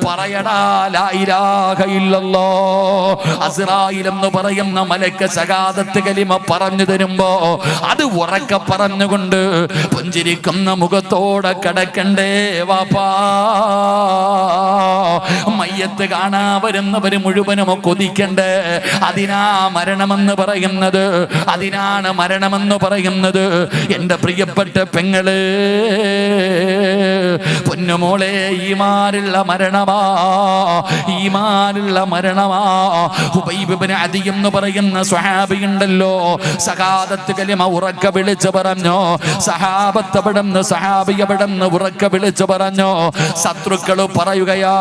പറയടാ, ലാ ഇലാഹ ഇല്ലല്ലാഹ്. അസ്റായിൽ എന്ന് പറയുന്ന മലക്ക് ശഹാദത്ത് കലിമ പറഞ്ഞു തരുമ്പോ അത് ഉറക്കെ പറഞ്ഞുകൊണ്ട് പുഞ്ചിരിക്കുന്ന മുഖത്തോടെ കിടക്കണ്ടേ വാപ്പാ? മയ്യത്ത് കാണാ വരുന്നവര് മുഴുവനും കൊതിക്കണ്ടേ? അതിനാ മരണമെന്ന് പറയുന്നത്, അതിനാണ് മരണമെന്ന് പറയുന്നത്. എന്റെ പ്രിയപ്പെട്ട പെങ്ങള്, പൊന്നുമോളെ, ഈമാനുള്ള മരണമാ, ഈമാനുള്ള മരണമാ. ഖുബൈബ് ഇബ്നു അദിയ്യ എന്ന് പറയുന്ന സ്വഹാബി ഉണ്ടല്ലോ, ശഹാദത്ത് കലിമ ഉറക്കെ വിളിച്ചു പറഞ്ഞു. സഹാബത്ത് അവിടുന്ന്, സഹാബി അവിടുന്ന് ഉറക്കെ വിളിച്ചു പറഞ്ഞു. ശത്രുക്കൾ പറയുകയാ,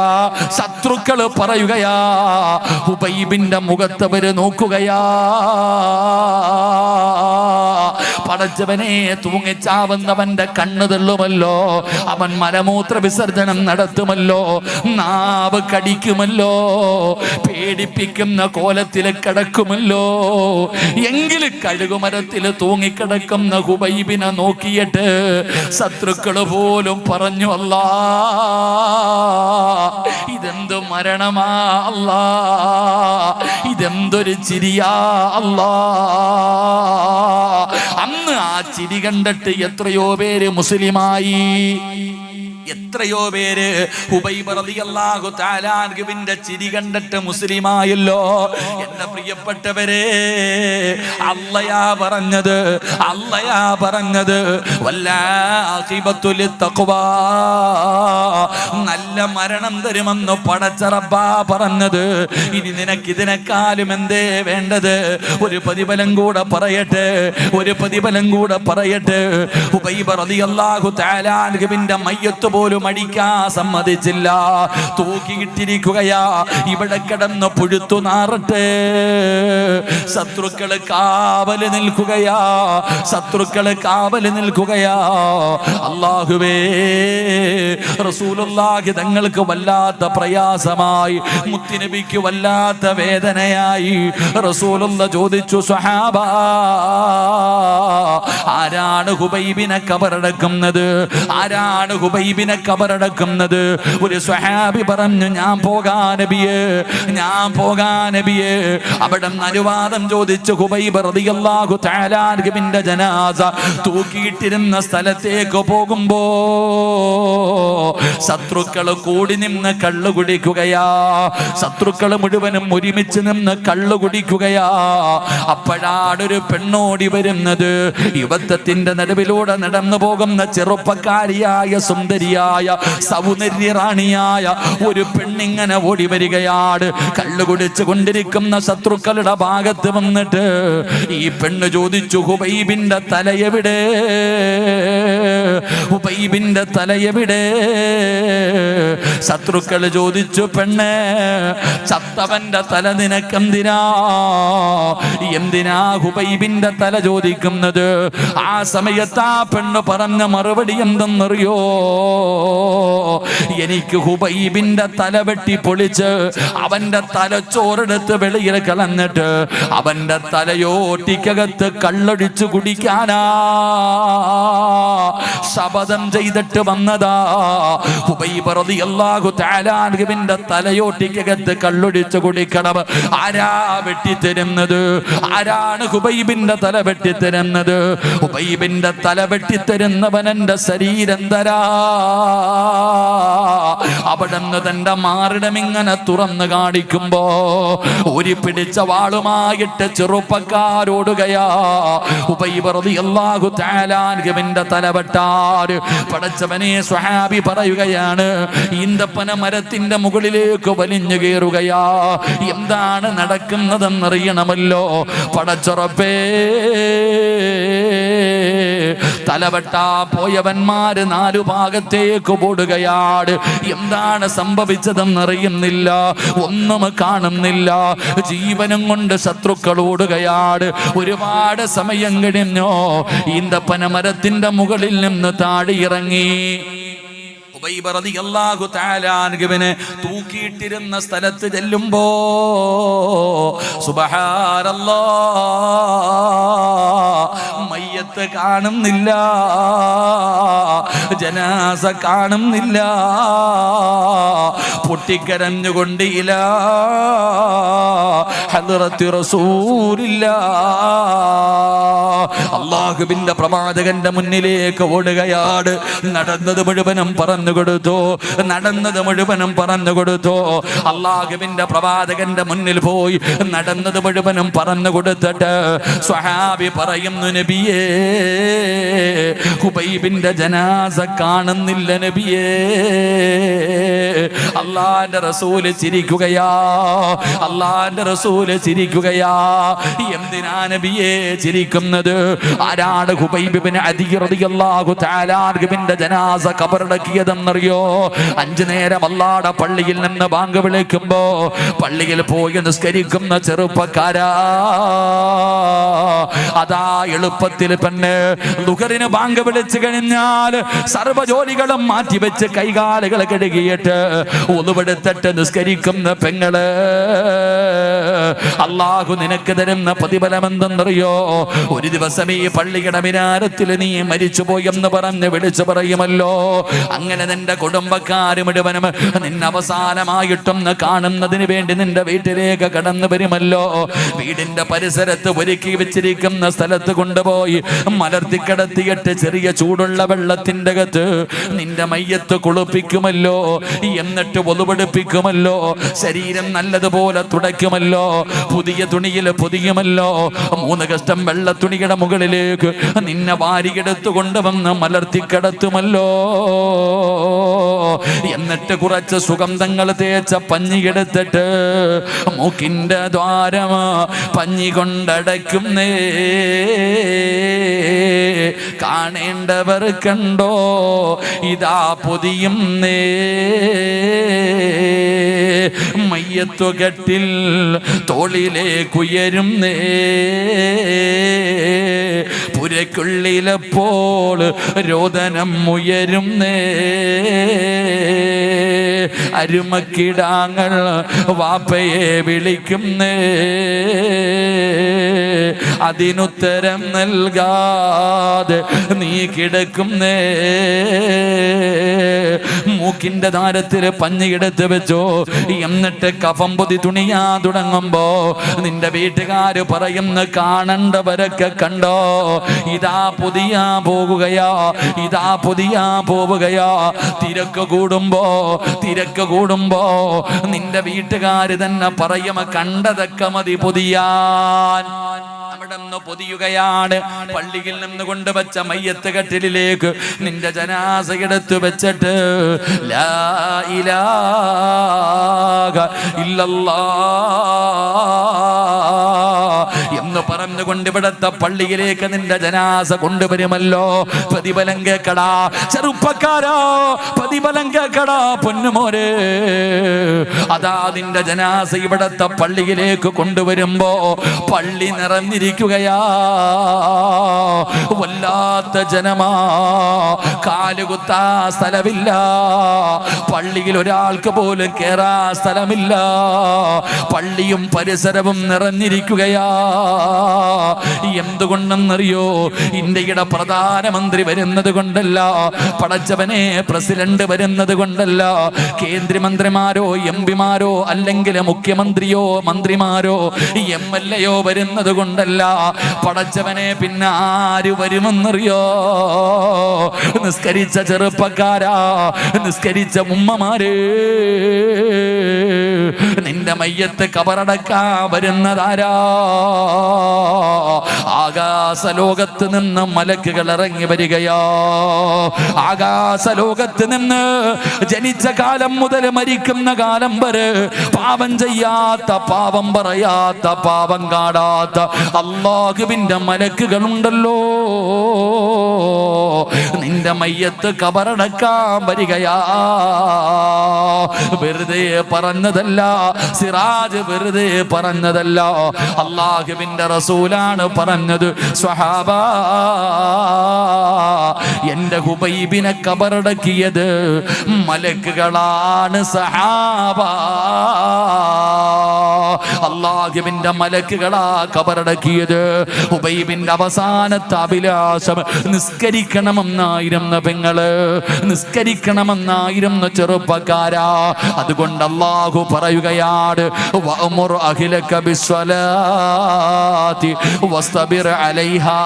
ശത്രുക്കൾ പറയുകയാ, ഖുബൈബിന്റെ മുഖത്തവര് നോക്കുകയാ. പടച്ചവനെ, തൂങ്ങിച്ചാവുന്നവന്റെ കണ്ണ് തെള്ളുമല്ലോ, അവൻ മലമൂത്ര വിസർജനം നടത്തുമല്ലോ, നാവ് കടിക്കുമല്ലോ, പേടിപ്പിക്കുന്ന കോലത്തിൽ കിടക്കുമല്ലോ. എങ്കിലും കഴുകുമരത്തിൽ തൂങ്ങിക്കിടക്കുന്ന ഖുബൈബിനെ നോക്കിയിട്ട് ശത്രുക്കൾ പോലും പറഞ്ഞു, അല്ലാ ഇതെന്തു മരണമാ അല്ലാ, ഇതെന്തൊരു ചിരിയാ അല്ലാ. അന്ന് ആ ചിരി കണ്ടിട്ട് എത്രയോ പേര് മുസ്ലിമായി. എത്രയോ പേര് ഹുബൈബ് റളിയല്ലാഹു തആല അൻഹുവിന്റെ ചിരി കണ്ടിട്ട് മുസ്ലിമായല്ലോ. എന്റെ പ്രിയപ്പെട്ടവരെ, അള്ളയാ പറഞ്ഞത് വല്ലാഖിബത്തു ലിത്തഖ്വാ, നല്ല മരണം തരുമെന്ന് പടച്ച റബ്ബാ പറഞ്ഞത്. ഇനി നിനക്ക് ഇതിനെക്കാളും എന്തേ വേണ്ടത്? ഒരു പ്രതിഫലം കൂടെ പറയട്ടെ. ഹുബൈബ് റളിയല്ലാഹു തആല അൻഹുവിന്റെ മയ്യത്ത് പോലും അടിക്കാൻ സമ്മതിച്ചില്ല. തൂക്കിയിട്ടിരിക്കുകയാ. ഇവിടെ കിടന്ന് പുഴുത്തു നാറട്ടെ. ശത്രുക്കള് കാവല് നിൽക്കുകയാ. അല്ലാഹുവേ, റസൂലുള്ളാഹി തങ്ങൾക്ക് വല്ലാത്ത പ്രയാസമായി, മുത്തുനബിക്ക് വല്ലാത്ത വേദനയായി. റസൂലുള്ളാഹി ചോദിച്ചു, സ്വഹാബ, ആരാണ് ഹുബൈബിനെ കബറടക്കുന്നത്? ഒരു സ്വഹാബി പറഞ്ഞു, ഞാൻ പോകാൻ നബിയേ. അവിടെ അനുവാദം ചോദിച്ചു. ഹുബൈബ് റളിയല്ലാഹു തആല അൻഹുവിന്റെ ജനാസ തൂക്കിയിട്ടിരുന്ന സ്ഥലത്തേക്ക് പോകുമ്പോ ശത്രുക്കൾ കൂടി നിന്ന് കള്ളു കുടിക്കുകയാ. ശത്രുക്കൾ മുഴുവനും ഒരുമിച്ച് നിന്ന് കള്ളു കുടിക്കുകയാ. അപ്പോഴാണൊരു പെണ്ണോടി വരുന്നത്. യുവത്വത്തിന്റെ നടുവിലൂടെ നടന്നു പോകുന്ന ചെറുപ്പക്കാരിയായ സുന്ദരിയായ സൗന്ദര്യറാണിയായ ഒരു പെണ്ണിങ്ങനെ ഓടി വരികയാണ്. കള്ളു കുടിച്ചു കൊണ്ടിരിക്കുന്ന ശത്രുക്കളുടെ ഭാഗത്ത് വന്നിട്ട് ഈ പെണ്ണ് ചോദിച്ചു, ഹുബൈബിന്റെ തലയെവിടെ? ശത്രുക്കൾ ചോദിച്ചു, പെണ്ണേ, ചത്തവന്റെ തല നിനക്കെന്തിനാ ഹുബൈബിന്റെ തല ചോദിക്കുന്നത്? ആ സമയത്ത് ആ പെണ്ണ് പറഞ്ഞ മറുപടി എന്തെന്നറിയോ? എനിക്ക് ഹുബൈബിന്റെ തല വെട്ടി പൊളിച്ച് അവന്റെ തലച്ചോറെടുത്ത് വെളിയിൽ കളഞ്ഞിട്ട് അവന്റെ തലയോട്ടിക്കകത്ത് കള്ളൊഴിച്ചു കുടിക്കാനാ ശപഥം ചെയ്തിട്ട് വന്നതാ. ഹുബൈബ് റളിയല്ലാഹു തആല അൻഹുവിന്റെ തലയോട്ടിക്കകത്ത് കള്ളൊഴിച്ചു കുടിക്കണം. ആരാ വെട്ടിത്തരുന്നത്? ആരാണ് ഹുബൈബിന്റെ തല വെട്ടിത്തരുന്നത്? ഹുബൈബിന്റെ തല വെട്ടിത്തരുന്നവൻ എന്റെ ശരീരം തരാ. അവിടുന്ന് തന്റെ മാറിടമിങ്ങനെ തുറന്നു കാണിക്കുമ്പോ ഒരു പിടിച്ച വാളുമായിട്ട് ചെറുപ്പക്കാരോടുകയാ. ഹുബൈബ് റളിയല്ലാഹു തആല അൻഹുവിന്റെ തല വെട്ടാൻ പടച്ചവനെ സ്വഹാബി പറയുകയാണ്. ഈന്തപ്പന മരത്തിന്റെ മുകളിലേക്ക് വലിഞ്ഞു കയറുകയാ. എന്താണ് നടക്കുന്നതെന്നറിയണമല്ലോ. പടച്ചുറപ്പേ, തലവെട്ടാ പോയവന്മാര് 4 ഭാഗത്തേക്ക് ഓടുകയാണ്. എന്താണ് സംഭവിച്ചതെന്നറിയുന്നില്ല, ഒന്നും കാണുന്നില്ല. ജീവനും കൊണ്ട് ശത്രുക്കൾ ഓടുകയാണ്. ഒരുപാട് സമയം കഴിഞ്ഞോ ഈന്തപ്പന മരത്തിന്റെ മുകളിൽ നിന്ന് താഴെ ഇറങ്ങി. ഹുബൈബ് റളിയല്ലാഹു തആല അൻഹുവിനെ തൂക്കിയിട്ടിരുന്ന സ്ഥലത്ത് ചെല്ലുമ്പോ സുബ്ഹാനല്ലാഹ്, മയ്യത്ത് കാണുന്നില്ല, ജനാസ കാണുന്നില്ല. പൊട്ടിക്കരഞ്ഞുകൊണ്ട് ഇലാ ഹദ്റത്തി റസൂലില്ലാഹ്, അല്ലാഹുവിന്റെ പ്രവാചകന്റെ മുന്നിലേക്ക് ഓടുകയാണ്. നടന്നത് മുഴുവനും പറഞ്ഞു കൊടുത്തു. അല്ലാഹുവിന്റെ പ്രവാചകന്റെ മുന്നിൽ പോയി നടന്നത് മുഴുവനും പറഞ്ഞു കൊടുത്തിട്ട് സ്വഹാബി പറയുന്നു, നബിയേ, ഹുബൈബിന്റെ ജനാസ കാണുന്നില്ല നബിയേ. അല്ലാഹുവിന്റെ റസൂല് ചിരിക്കുകയാ. എന്തിനാ നബിയേ ചിരിക്കുന്നത്? ആരാണ് ഹുബൈബ് ഇബ്നു അദി റളിയല്ലാഹു തആല അൻഹുവിന്റെ ജനാസ ഖബറടക്കിയതെന്നറിയോ? 5 നേരം അല്ലാഹുവിന്റെ പള്ളിയിൽ നിന്ന് ബാങ്ക് വിളിക്കുമ്പോ പള്ളിയിൽ പോയി നിസ്കരിക്കുന്ന ചെറുപ്പക്കാരാ, അതാ എളുപ്പത്തിൽ പെണ്ണ് ദുഹറിന് ബാങ്ക് വിളിച്ചു കഴിഞ്ഞാൽ സർവ്വ ജോലികളും മാറ്റിവെച്ച് കൈകാലുകൾ കഴുകിയിട്ട് ഉളുവെടുത്തിട്ട് നിസ്കരിക്കുന്ന പെങ്ങള് അള്ളാഹു നിനക്ക് തരുന്ന പ്രതിഫലം എന്തെന്നറിയോ? ഒരു ദിവസം ഈ പള്ളിയുടെ മിനാരത്തിൽ നീ മരിച്ചുപോയി എന്ന് പറഞ്ഞ് വിളിച്ചു പറയുമല്ലോ. അങ്ങനെ നിന്റെ കുടുംബക്കാർ മുഴുവനും നിന്നെ അവസാനമായിട്ടൊന്ന് കാണുന്നതിന് വേണ്ടി നിന്റെ വീട്ടിലേക്ക് കടന്നു വരുമല്ലോ. വീടിന്റെ പരിസരത്ത് ഒരുക്കി വെച്ചിരിക്കുന്ന സ്ഥലത്ത് കൊണ്ടുപോയി മലർത്തിക്കിടത്തിയിട്ട് ചെറിയ ചൂടുള്ള വെള്ളത്തിന്റെ അകത്ത് നിന്റെ മയ്യത്ത് കുളിപ്പിക്കുമല്ലോ. എന്നിട്ട് ഒലുവെടുപ്പിക്കുമല്ലോ. ശരീരം നല്ലതുപോലെ തുടയ്ക്കുമല്ലോ. പുതിയ തുണിയിൽ പൊതിയുമല്ലോ. 3 കഷ്ടം വെള്ള തുണിയുടെ മുകളിലേക്ക് നിന്നെ വാരിയെടുത്തു കൊണ്ടുവന്ന് മലർത്തിക്കിടത്തുമല്ലോ. എന്നിട്ട് കുറച്ച് സുഗന്ധങ്ങൾ തേച്ച പഞ്ഞിയെടുത്തിട്ട് മൂക്കിന്റെ ദ്വാരം പഞ്ഞി കൊണ്ടടയ്ക്കുന്നേ. കാണേണ്ടവർ കണ്ടോ ഇതാ പൊതിയുന്നേ. മയ്യത്തുകട്ടിൽ തോളിലേക്കുയരുന്നേ. പുരയ്ക്കുള്ളിലപ്പോൾ രോദനം ഉയരുന്നേ. അരുമക്കിടാങ്ങൾ വാപ്പയെ വിളിക്കുന്നേ. അതിനുത്തരം നൽകാതെ നീ കിടക്കുന്നേ. മൂക്കിന്റെ ദ്വാരത്തിൽ പഞ്ഞിയെടുത്ത് വെച്ചോ. എന്നിട്ട് കഫം പൊതി തുണിയാ തുടങ്ങുമ്പോ നിന്റെ വീട്ടുകാര് പറയുന്ന കാണണ്ടവരൊക്കെ കണ്ടോ ഇതാ പൊതിയാ പോകുകയാ, ഇതാ പൊതിയാ പോവുകയാ. തിരക്ക് കൂടുമ്പോ നിന്റെ വീട്ടുകാര് തന്നെ പറയും കണ്ടതൊക്കെ മതി പൊതിയാൻ. അവിടെ നിന്ന് പൊതിയുകയാണ്. പള്ളിയിൽ നിന്ന് കൊണ്ടുവച്ച മയ്യത്ത് കട്ടിലിലേക്ക് നിന്റെ ജനാസ എടുത്തു വെച്ചിട്ട് ലാ ഇലാഹ ഇല്ലല്ലാഹ് എന്ന് പറഞ്ഞുകൊണ്ട് ഇവിടത്തെ പള്ളിയിലേക്ക് നിന്റെ ജനാസ കൊണ്ടുവരുമല്ലോ. പ്രതിഫലം കേക്കടാ ചെറുപ്പക്കാരാ, പ്രതിഫലം കേക്കടാ പൊന്നുമോരെ. അതാ നിന്റെ ജനാസ ഇവിടത്തെ പള്ളിയിലേക്ക് കൊണ്ടുവരുമ്പോ പള്ളി നിറഞ്ഞിരിക്കുകയാ. വല്ലാത്ത ജനമാ, കാലുകുത്താ സ്ഥലമില്ല. പള്ളിയിൽ ഒരാൾക്ക് പോലും കേറാ സ്ഥലമില്ല. പള്ളിയും പരിസരവും നിറഞ്ഞിരിക്കുകയാ. എന്തുകൊണ്ടെന്നറിയോ? ഇന്ത്യയുടെ പ്രധാനമന്ത്രി വരുന്നത് കൊണ്ടല്ല, പടച്ചവനെ പ്രസിഡന്റ് വരുന്നത് കൊണ്ടല്ല, കേന്ദ്രമന്ത്രിമാരോ എംപിമാരോ അല്ലെങ്കിൽ മുഖ്യമന്ത്രിയോ മന്ത്രിമാരോ MLA വരുന്നത് കൊണ്ടല്ല. പടച്ചവനെ പിന്നെ ആര് വരുമെന്നറിയോ? നിസ്കരിച്ച ചെറുപ്പക്കാരാ, നിസ്കരിച്ച ഉമ്മമാര്, നിന്റെ മയ്യത്ത് കബറടക്കാൻ വരുന്നതാരാ? ആകാശലോകത്ത് നിന്ന് മലക്കുകൾ ഇറങ്ങി വരികയോ. ആകാശലോകത്ത് നിന്ന് ജനിച്ച കാലം മുതൽ മരിക്കുന്ന കാലം വരെ പാപം ചെയ്യാത്ത, പാപം പറയാത്ത, പാപം കാടാത്ത അല്ലാഹുവിന്റെ മലക്കുകളുണ്ടല്ലോ. നിന്റെ മയ്യത്ത് കബറടക്കാൻ വരികയാ. വെറുതെ പറഞ്ഞതല്ല, സിറാജ് വെറുതെ പറഞ്ഞതല്ല, അല്ലാഹുവിന്റെ റസൂലാണ് പറഞ്ഞത്. സ്വഹാബാ, എന്റെ ഹുബൈബിനെ കബറടക്കിയത് മലക്കുകളാണ് സഹാബാ. അല്ലാഹുവിന്റെ മലക്കുകളാ കബറടക്കിയത്. ഹുബൈബിന്റെ അവസാനത്തെ അഭിലാഷം നിസ്കരിക്കണമെന്നായിരുന്നു പെങ്ങള്, നിസ്കരിക്കണമെന്നായിരുന്നു ചെറുപ്പക്കാരാ. അതുകൊണ്ട് അല്ലാഹു പറയുകയാണ്, വഅ്മുർ അഹ്ലക ബിസ്സലാത്തി വസ്തബിർ അലൈഹാ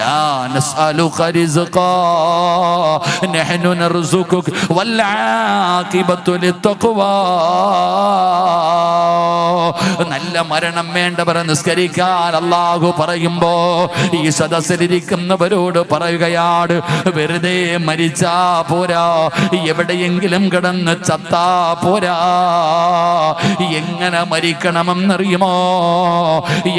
ലാ നസ്അലുക റിസ്ഖാ നഹ്നു നർസുകുക വൽ ആഖിബത്തു ലിത്തഖ്വാ. നല്ല മരണം വേണ്ടവർ നിസ്കരിക്കാൻ അല്ലാഹു പറയുമ്പോ ഈ സദസ്സിലിരിക്കുന്നവരോട് പറയുകയാണ്, വെറുതെ മരിച്ചാ പോരാ, എവിടെയെങ്കിലും കിടന്ന് ചത്താ പോരാ. എങ്ങനെ മരിക്കണമെന്നറിയുമോ?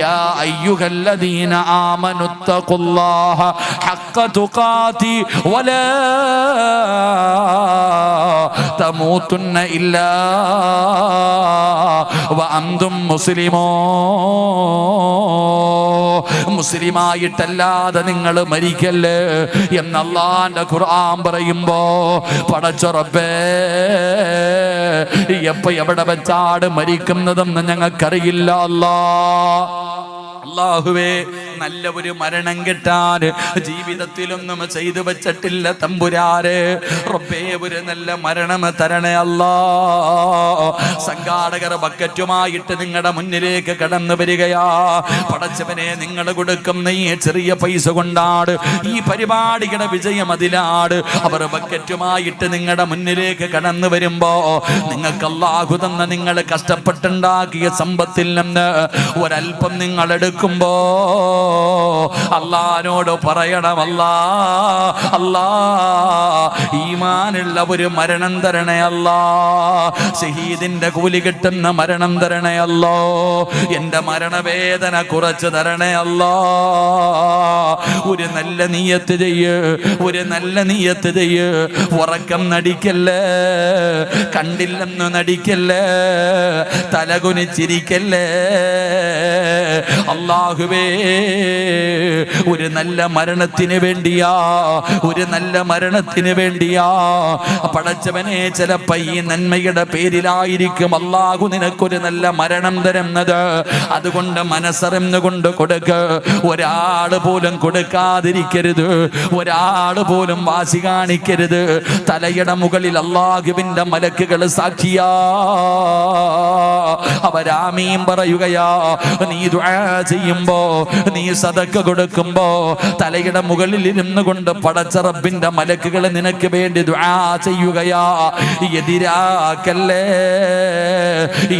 യാ അയ്യുഹല്ലദീന ആമനുത്തഖുല്ലാഹ ഹഖ്ക തുഖാതി വലാ തമൂതുന്ന ഇല്ലാ വഅൻതും മുസ്ലിമൂൻ. മുസ്ലിമായിട്ടല്ലാതെ നിങ്ങൾ മരിക്കല്ലേ എന്ന് അല്ലാഹുവിന്റെ ഖുർആൻ പറയുമ്പോ പടച്ച റബ്ബേ എപ്പോ എവിടെ വെച്ചാട് മരിക്കുന്നതെന്ന് ഞങ്ങൾക്കറിയില്ല അല്ലാഹുവേ നല്ല ഒരു മരണം കിട്ടാൻ ജീവിതത്തിലൊന്നും ചെയ്തു വെച്ചിട്ടില്ല തമ്പുരാരെ റബ്ബേ ഒരു നല്ല മരണം തരണേ അല്ലാ സംഘാടകർ ബക്കറ്റുമായിട്ട് നിങ്ങളുടെ മുന്നിലേക്ക് കടന്നു വരികയാ പടച്ചവനെ നിങ്ങൾ കൊടുക്കുന്ന ഈ ചെറിയ പൈസ കൊണ്ടാണ് ഈ പരിപാടിയുടെ വിജയം അതിലാണ് അവർ ബക്കറ്റുമായിട്ട് നിങ്ങളുടെ മുന്നിലേക്ക് കടന്നു വരുമ്പോ നിങ്ങൾക്ക് അല്ലാഹു തന്ന നിങ്ങൾ കഷ്ടപ്പെട്ടുണ്ടാക്കിയ സമ്പത്തിൽ നിന്ന് ഒരൽപ്പം നിങ്ങൾ എടുക്കുമ്പോ അല്ലാഹുവിനോട് പറയണം അല്ലാ ഈമാനുള്ള ഒരു മരണം തരണേ അല്ലാ ഷഹീദിന്റെ കൂലി കിട്ടുന്ന മരണം തരണേ അല്ലാ എന്റെ മരണവേദന കുറച്ച് തരണേ അല്ലാ ഒരു നല്ല നിയ്യത്ത് ചെയ്യ് ഉറക്കം നടിക്കല്ലേ കണ്ടില്ലെന്ന് നടിക്കല്ലേ തലകുനിച്ചിരിക്കല്ലേ അല്ലാഹുവേ ഒരു നല്ല മരണത്തിന് വേണ്ടിയാ പടച്ചവനെ ചിലപ്പോ ഈ നന്മയുടെ പേരിലായിരിക്കും അല്ലാഹു നിനക്കൊരു നല്ല മരണം തരുന്നത് അതുകൊണ്ട് മനസ്സറിഞ്ഞുകൊണ്ട് കൊടുക്ക ഒരാൾ പോലും കൊടുക്കാതിരിക്കരുത് ഒരാൾ പോലും വാശി കാണിക്കരുത് തലയുടെ മുകളിൽ അല്ലാഹുവിന്റെ മലക്കുകൾ സാക്ഷിയാ അവരാമീൻ പറയുകയാ നീ ദുആ ചെയ്യുമ്പോ നീ സദക്ക കൊടുക്കുമ്പോ തലയുടെ മുകളിൽ ഇരുന്നു കൊണ്ട് പടച്ച റബ്ബിന്റെ മലക്കുകൾ നിനക്ക് വേണ്ടി ദുആ ചെയ്യുകയാ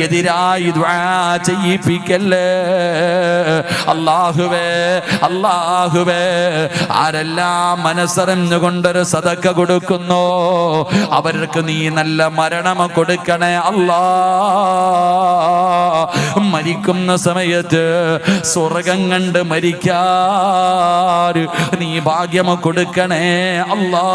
എതിരായി ദുആ ചെയ്യിപ്പിക്കല്ലേ അല്ലാഹുവേ ആരെല്ലാം മനസ്സറിഞ്ഞുകൊണ്ടൊരു സദക്ക കൊടുക്കുന്നോ അവർക്ക് നീ നല്ല മരണം കൊടുക്കണേ അല്ലാ മരിക്കുന്ന സമയത്ത് സ്വർഗം കണ്ട് മരിക്കാൻ നീ ഭാഗ്യം കൊടുക്കണേ അല്ലാ